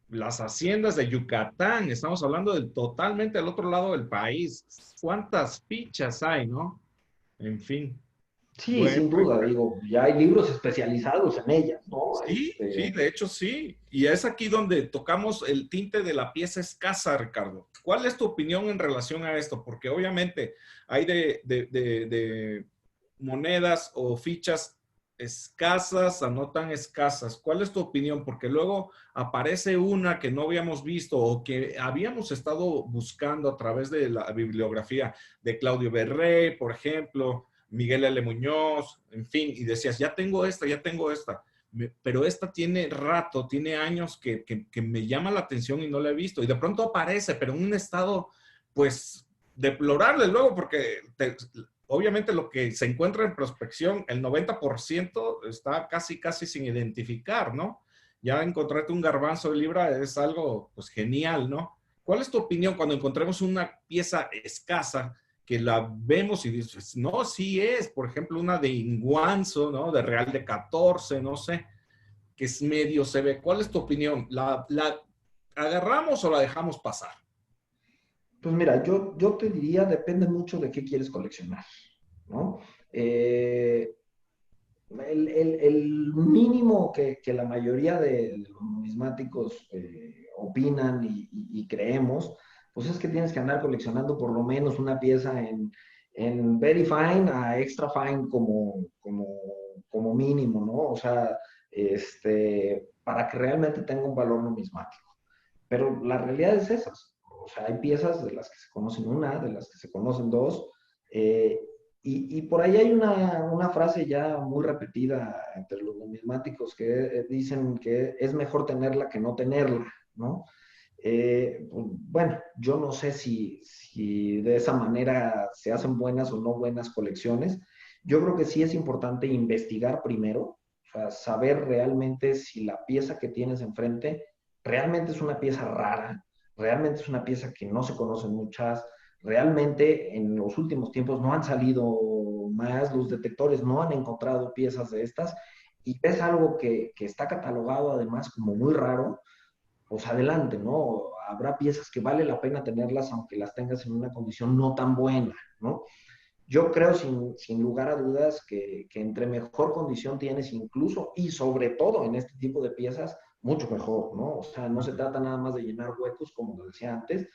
las haciendas de Yucatán, estamos hablando de totalmente al otro lado del país. ¿Cuántas fichas hay, no? En fin. Sí, Bueno, sin duda, digo, ya hay libros especializados en ellas, ¿no? sí, sí, de hecho sí. Y es aquí donde tocamos el tinte de la pieza escasa, Ricardo. ¿Cuál es tu opinión en relación a esto? Porque obviamente hay de monedas o fichas escasas a no tan escasas. ¿Cuál es tu opinión? Porque luego aparece una que no habíamos visto o que habíamos estado buscando a través de la bibliografía de Claudio Berrey, por ejemplo, Miguel L. Muñoz, en fin, y decías, ya tengo esta, ya tengo esta, pero esta tiene rato, tiene años que me llama la atención y no la he visto. Y de pronto aparece, pero en un estado, pues, deplorable luego, porque obviamente lo que se encuentra en prospección, el 90% está casi, casi sin identificar, ¿no? Ya encontrarte un garbanzo de libra es algo, pues, genial, ¿no? ¿Cuál es tu opinión cuando encontremos una pieza escasa que la vemos y dices, no, sí es, por ejemplo, una de Inguanzo, ¿no? De Real de 14, no sé, que es medio se ve. ¿Cuál es tu opinión? ¿La agarramos o la dejamos pasar? Pues mira, yo te diría, depende mucho de qué quieres coleccionar, ¿no? Eh, el mínimo que la mayoría de los numismáticos opinan y creemos, pues es que tienes que andar coleccionando por lo menos una pieza en very fine a extra fine como mínimo, ¿no? O sea, para que realmente tenga un valor numismático. Pero la realidad es esas. O sea, hay piezas de las que se conocen una, de las que se conocen dos, eh, y por ahí hay una frase ya muy repetida entre los numismáticos que dicen que es mejor tenerla que no tenerla, ¿no? Pues, bueno, yo no sé si de esa manera se hacen buenas o no buenas colecciones. Yo creo que sí es importante investigar primero, o sea, saber realmente si la pieza que tienes enfrente realmente es una pieza rara, realmente es una pieza que no se conocen muchas, realmente en los últimos tiempos no han salido más, los detectores no han encontrado piezas de estas, y ves algo que está catalogado además como muy raro, pues adelante, ¿no? Habrá piezas que vale la pena tenerlas aunque las tengas en una condición no tan buena, ¿no? Yo creo sin lugar a dudas que entre mejor condición tienes incluso y sobre todo en este tipo de piezas, mucho mejor, ¿no? O sea, no se trata nada más de llenar huecos, como lo decía antes.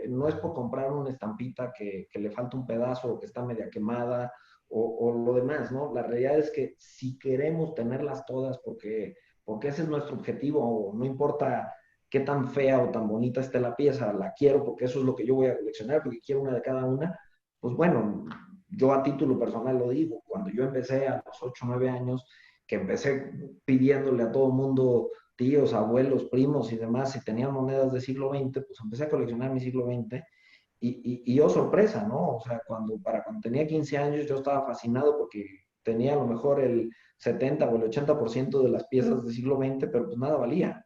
No es por comprar una estampita que le falta un pedazo o que está media quemada o lo demás, ¿no? La realidad es que si queremos tenerlas todas porque ese es nuestro objetivo, no importa qué tan fea o tan bonita esté la pieza, la quiero porque eso es lo que yo voy a coleccionar, porque quiero una de cada una, pues bueno, yo a título personal lo digo, cuando yo empecé a los 8 o 9 años, que empecé pidiéndole a todo el mundo, tíos, abuelos, primos y demás, si tenían monedas del siglo XX, pues empecé a coleccionar mi siglo XX y yo sorpresa, ¿no? O sea, cuando tenía 15 años yo estaba fascinado porque tenía a lo mejor el 70 o el 80% de las piezas del siglo XX, pero pues nada valía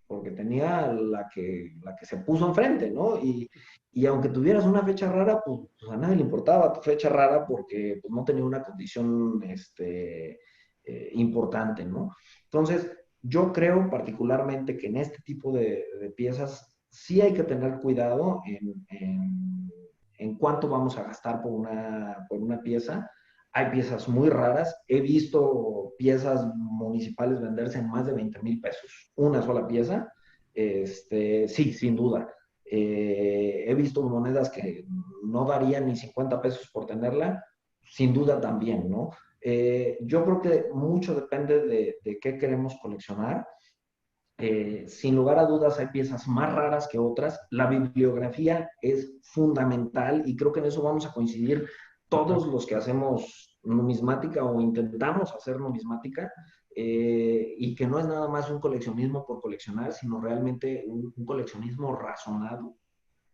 porque tenía la que se puso enfrente, ¿no? Y aunque tuvieras una fecha rara, pues a nadie le importaba tu fecha rara porque pues, no tenía una condición importante, ¿no? Entonces, yo creo particularmente que en este tipo de piezas sí hay que tener cuidado en cuánto vamos a gastar por una pieza. Hay piezas muy raras. He visto piezas municipales venderse en más de 20,000 pesos. Una sola pieza. Sí, sin duda. He visto monedas que no darían ni 50 pesos por tenerla. Sin duda también, ¿no? Yo creo que mucho depende de qué queremos coleccionar. Sin lugar a dudas hay piezas más raras que otras. La bibliografía es fundamental y creo que en eso vamos a coincidir todos los que hacemos numismática o intentamos hacer numismática, y que no es nada más un coleccionismo por coleccionar, sino realmente un coleccionismo razonado.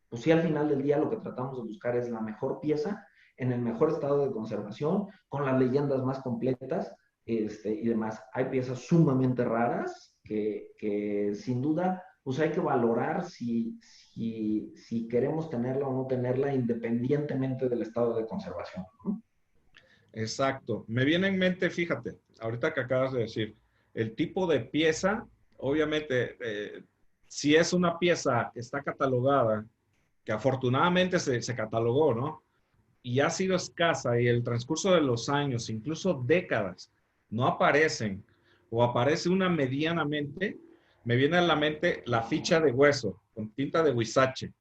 Pues sí, al final del día lo que tratamos de buscar es la mejor pieza en el mejor estado de conservación, con las leyendas más completas, y demás. Hay piezas sumamente raras que sin duda pues hay que valorar si queremos tenerla o no tenerla independientemente del estado de conservación, ¿no? Exacto. Me viene en mente, fíjate, ahorita que acabas de decir, el tipo de pieza, obviamente, si es una pieza que está catalogada, que afortunadamente se catalogó, ¿no? Y ha sido escasa y el transcurso de los años, incluso décadas, no aparecen o aparece una medianamente, me viene a la mente la ficha de hueso con tinta de huizache.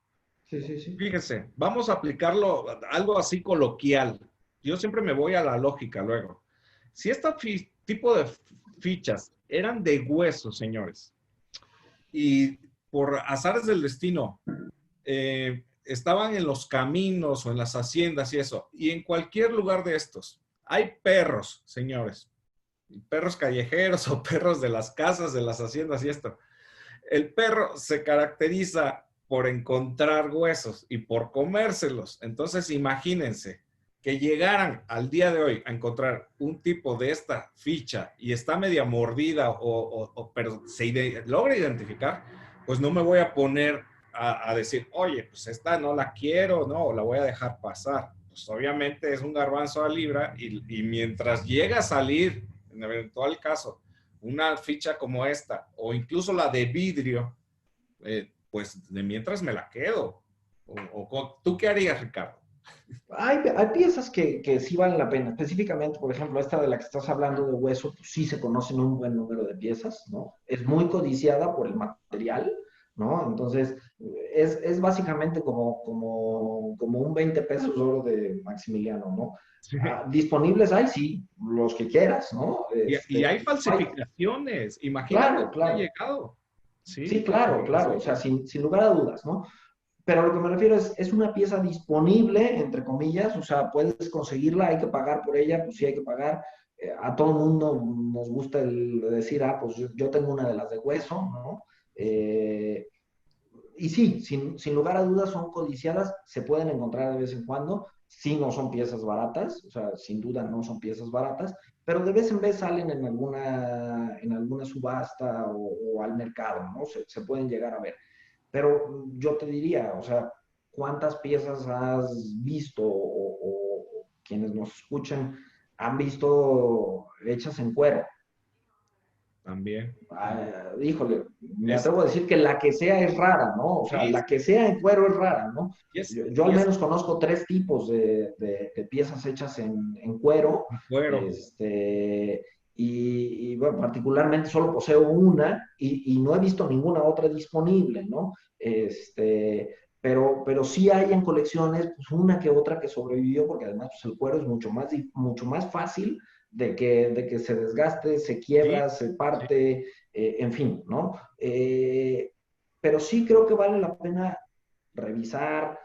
Sí, sí, sí. Fíjese, vamos a aplicarlo algo así coloquial. Yo siempre me voy a la lógica luego. Si este tipo de fichas eran de hueso, señores, y por azares del destino estaban en los caminos o en las haciendas y eso, y en cualquier lugar de estos, hay perros, señores, perros callejeros o perros de las casas, de las haciendas y esto. El perro se caracteriza por encontrar huesos y por comérselos. Entonces, imagínense que llegaran al día de hoy a encontrar un tipo de esta ficha y está media mordida pero se logra identificar, pues no me voy a poner a decir, oye, pues esta no la quiero, no, la voy a dejar pasar. Pues obviamente es un garbanzo a libra y mientras llega a salir, en eventual caso, una ficha como esta, o incluso la de vidrio, pues de mientras me la quedo. ¿Tú qué harías, Ricardo? Hay piezas que sí valen la pena. Específicamente, por ejemplo, esta de la que estás hablando de hueso, pues sí se conocen un buen número de piezas, ¿no? Es muy codiciada por el material, ¿no? Entonces, es básicamente como un 20 pesos de oro de Maximiliano, ¿no? Sí. Disponibles hay, sí, los que quieras, ¿no? Y hay falsificaciones. Imagínate Claro, dónde ha claro. llegado. Sí, Sí, claro, claro. O sea, falsificaciones. sin lugar a dudas, ¿no? Pero lo que me refiero es una pieza disponible, entre comillas, o sea, puedes conseguirla, hay que pagar por ella, pues sí hay que pagar. A todo el mundo nos gusta el decir, pues yo tengo una de las de hueso, ¿no? Eh, y sí, sin lugar a dudas son codiciadas, se pueden encontrar de vez en cuando, sí no son piezas baratas, o sea, sin duda no son piezas baratas, pero de vez en vez salen en alguna subasta o al mercado, ¿no? Se pueden llegar a ver. Pero yo te diría, o sea, ¿cuántas piezas has visto o quienes nos escuchan han visto hechas en cuero? También. Híjole, me Es, atrevo a decir que la que sea es rara, ¿no? O sea, sí, la que sea en cuero es rara, ¿no? y es, Yo al y es menos conozco tres tipos de piezas hechas en cuero, cuero. este, bueno, particularmente solo poseo una y no he visto ninguna otra disponible, ¿no? Pero sí hay en colecciones pues, una que otra que sobrevivió, porque además pues, el cuero es mucho más fácil de que se desgaste, se Sí, quiebra, se sí. parte, en fin, ¿no? Pero sí creo que vale la pena revisar,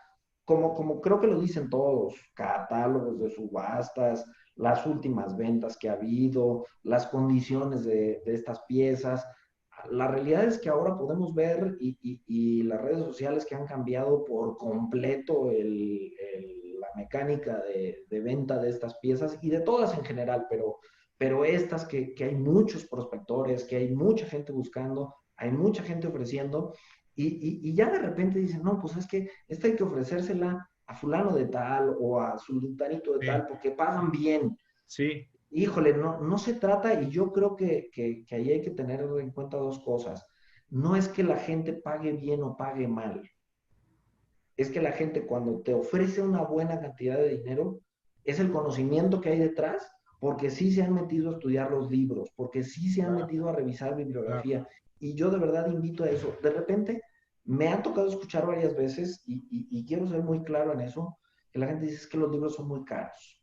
como creo que lo dicen todos, catálogos de subastas, las últimas ventas que ha habido, las condiciones de estas piezas. La realidad es que ahora podemos ver y las redes sociales que han cambiado por completo la mecánica de venta de estas piezas y de todas en general, pero estas que hay muchos prospectores, que hay mucha gente buscando, hay mucha gente ofreciendo y ya de repente dicen, no, pues es que esta hay que ofrecérsela a fulano de tal o a sultanito de Sí, tal porque pagan bien. sí, Híjole, no se trata, y yo creo que ahí hay que tener en cuenta dos cosas. No es que la gente pague bien o pague mal, es que la gente cuando te ofrece una buena cantidad de dinero, es el conocimiento que hay detrás, porque sí se han metido a estudiar los libros, porque sí se han claro, metido a revisar claro. bibliografía, y yo de verdad invito a eso. De repente, me ha tocado escuchar varias veces, y quiero ser muy claro en eso, que la gente dice es que los libros son muy caros.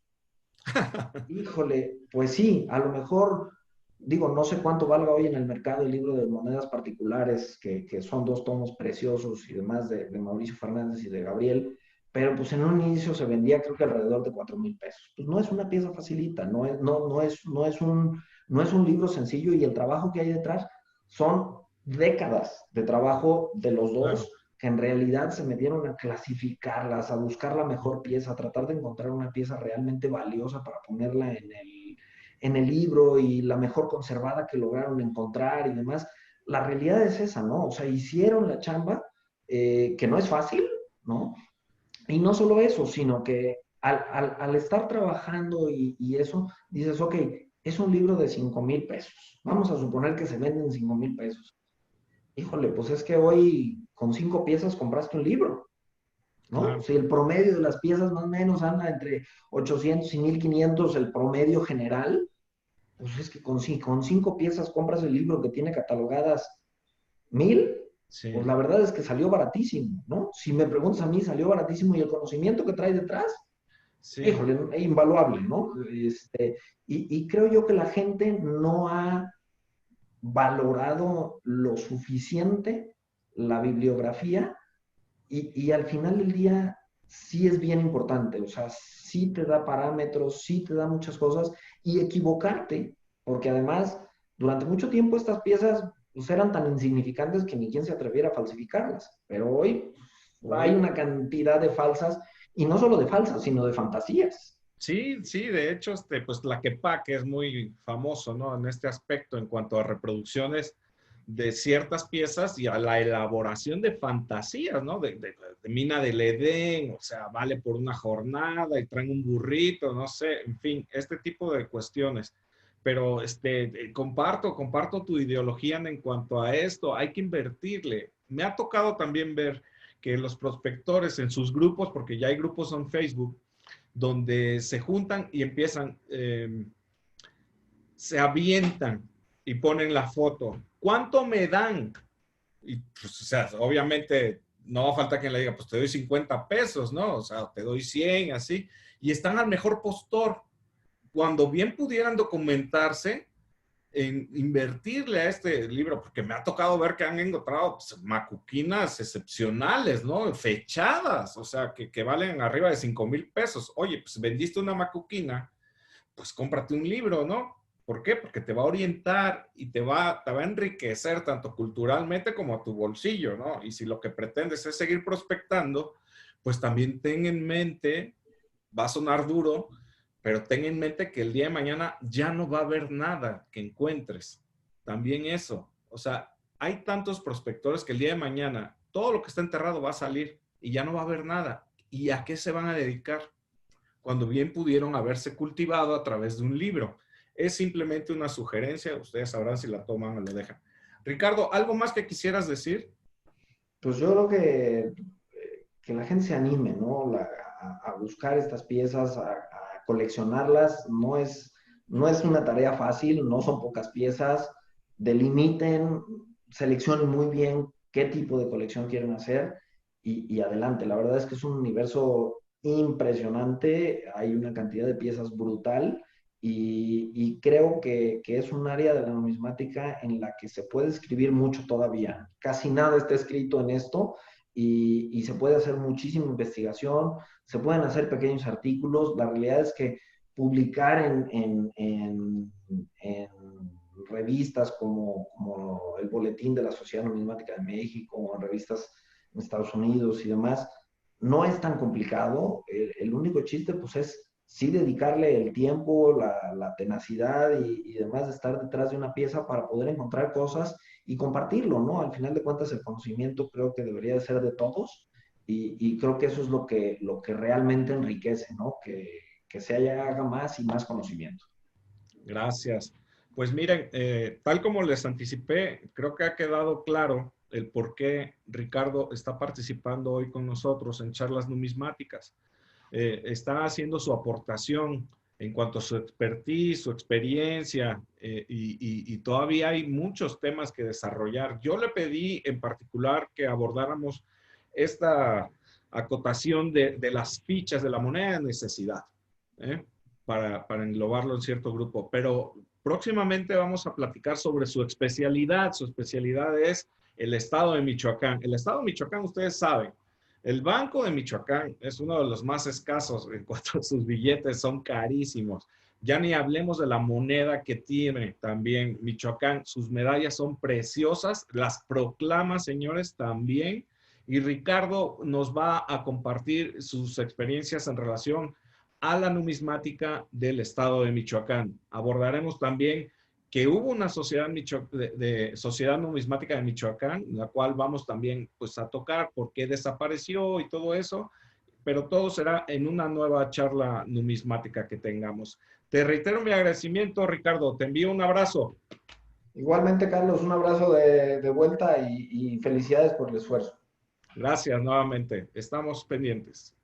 Híjole, pues sí, a lo mejor, digo, no sé cuánto valga hoy en el mercado el libro de monedas particulares, que son dos tomos preciosos y demás de Mauricio Fernández y de Gabriel, pero pues en un inicio se vendía creo que alrededor de 4,000 pesos. Pues no es una pieza facilita, no es un libro sencillo y el trabajo que hay detrás son décadas de trabajo de los Claro. dos que en realidad se metieron a clasificarlas, a buscar la mejor pieza, a tratar de encontrar una pieza realmente valiosa para ponerla en el libro y la mejor conservada que lograron encontrar y demás. La realidad es esa, ¿no? O sea, hicieron la chamba, que no es fácil, ¿no? Y no solo eso, sino que al estar trabajando y eso, dices, ok, es un libro de 5,000 pesos. Vamos a suponer que se venden 5,000 pesos. Híjole, pues es que hoy con 5 piezas compraste un libro, ¿no? Claro. Si el promedio de las piezas más o menos anda entre 800 y 1,500, el promedio general, pues es que con 5 piezas compras el libro que tiene catalogadas 1,000, pues Sí, la verdad es que salió baratísimo, ¿no? Si me preguntas a mí, salió baratísimo y el conocimiento que trae detrás, sí, híjole, invaluable, ¿no? Y creo yo que la gente no ha valorado lo suficiente la bibliografía y al final del día sí es bien importante, o sea, sí te da parámetros, sí te da muchas cosas y equivocarte, porque además durante mucho tiempo estas piezas pues, eran tan insignificantes que ni quien se atreviera a falsificarlas, pero hoy hay hoy. una cantidad de falsas y no solo de falsas, sino de fantasías. Sí, sí, de hecho, pues la que es muy famoso, ¿no? En este aspecto, en cuanto a reproducciones de ciertas piezas y a la elaboración de fantasías, ¿no? De Mina del Edén, o sea, vale por una jornada y traen un burrito, no sé, en fin, este tipo de cuestiones. Pero comparto tu ideología en cuanto a esto, hay que invertirle. Me ha tocado también ver que los prospectores en sus grupos, porque ya hay grupos en Facebook, donde se juntan y empiezan, se avientan y ponen la foto. ¿Cuánto me dan? Y pues, o sea, obviamente no va a falta quien le diga, pues te doy 50 pesos, ¿no? O sea, te doy 100, así. Y están al mejor postor. Cuando bien pudieran documentarse en invertirle a este libro, porque me ha tocado ver que han encontrado pues, macuquinas excepcionales, ¿no? Fechadas, o sea, que valen arriba de 5,000 pesos. Oye, pues vendiste una macuquina, pues cómprate un libro, ¿no? ¿Por qué? Porque te va a orientar y te va a enriquecer tanto culturalmente como a tu bolsillo, ¿no? Y si lo que pretendes es seguir prospectando, pues también ten en mente, va a sonar duro, pero ten en mente que el día de mañana ya no va a haber nada que encuentres. También eso. O sea, hay tantos prospectores que el día de mañana todo lo que está enterrado va a salir y ya no va a haber nada. ¿Y a qué se van a dedicar? Cuando bien pudieron haberse cultivado a través de un libro. Es simplemente una sugerencia, ustedes sabrán si la toman o lo dejan. Ricardo, ¿algo más que quisieras decir? Pues yo creo que la gente se anime, ¿no? A buscar estas piezas, a coleccionarlas. No es una tarea fácil, no son pocas piezas. Delimiten, seleccionen muy bien qué tipo de colección quieren hacer y adelante. La verdad es que es un universo impresionante, hay una cantidad de piezas brutal y creo que es un área de la numismática en la que se puede escribir mucho todavía. Casi nada está escrito en esto y se puede hacer muchísima investigación, se pueden hacer pequeños artículos. La realidad es que publicar en revistas como el Boletín de la Sociedad Numismática de México, o en revistas en Estados Unidos y demás, no es tan complicado. El único chiste pues es sí dedicarle el tiempo, la tenacidad y demás de estar detrás de una pieza para poder encontrar cosas y compartirlo, ¿no? Al final de cuentas el conocimiento creo que debería de ser de todos y creo que eso es lo que realmente enriquece, ¿no? Que se haga más y más conocimiento. Gracias. Pues miren, tal como les anticipé, creo que ha quedado claro el por qué Ricardo está participando hoy con nosotros en charlas numismáticas. Está haciendo su aportación en cuanto a su expertise, su experiencia, y todavía hay muchos temas que desarrollar. Yo le pedí en particular que abordáramos esta acotación de las fichas de la moneda de necesidad, ¿eh? Para englobarlo en cierto grupo, pero próximamente vamos a platicar sobre su especialidad. Su especialidad es el estado de Michoacán. El estado de Michoacán, ustedes saben, el Banco de Michoacán es uno de los más escasos en cuanto a sus billetes, son carísimos. Ya ni hablemos de la moneda que tiene también Michoacán. Sus medallas son preciosas, las proclama, señores, también. Y Ricardo nos va a compartir sus experiencias en relación a la numismática del estado de Michoacán. Abordaremos también que hubo una sociedad, sociedad numismática de Michoacán, la cual vamos también pues, a tocar por qué desapareció y todo eso, pero todo será en una nueva charla numismática que tengamos. Te reitero mi agradecimiento, Ricardo. Te envío un abrazo. Igualmente, Carlos, un abrazo de vuelta y felicidades por el esfuerzo. Gracias nuevamente. Estamos pendientes.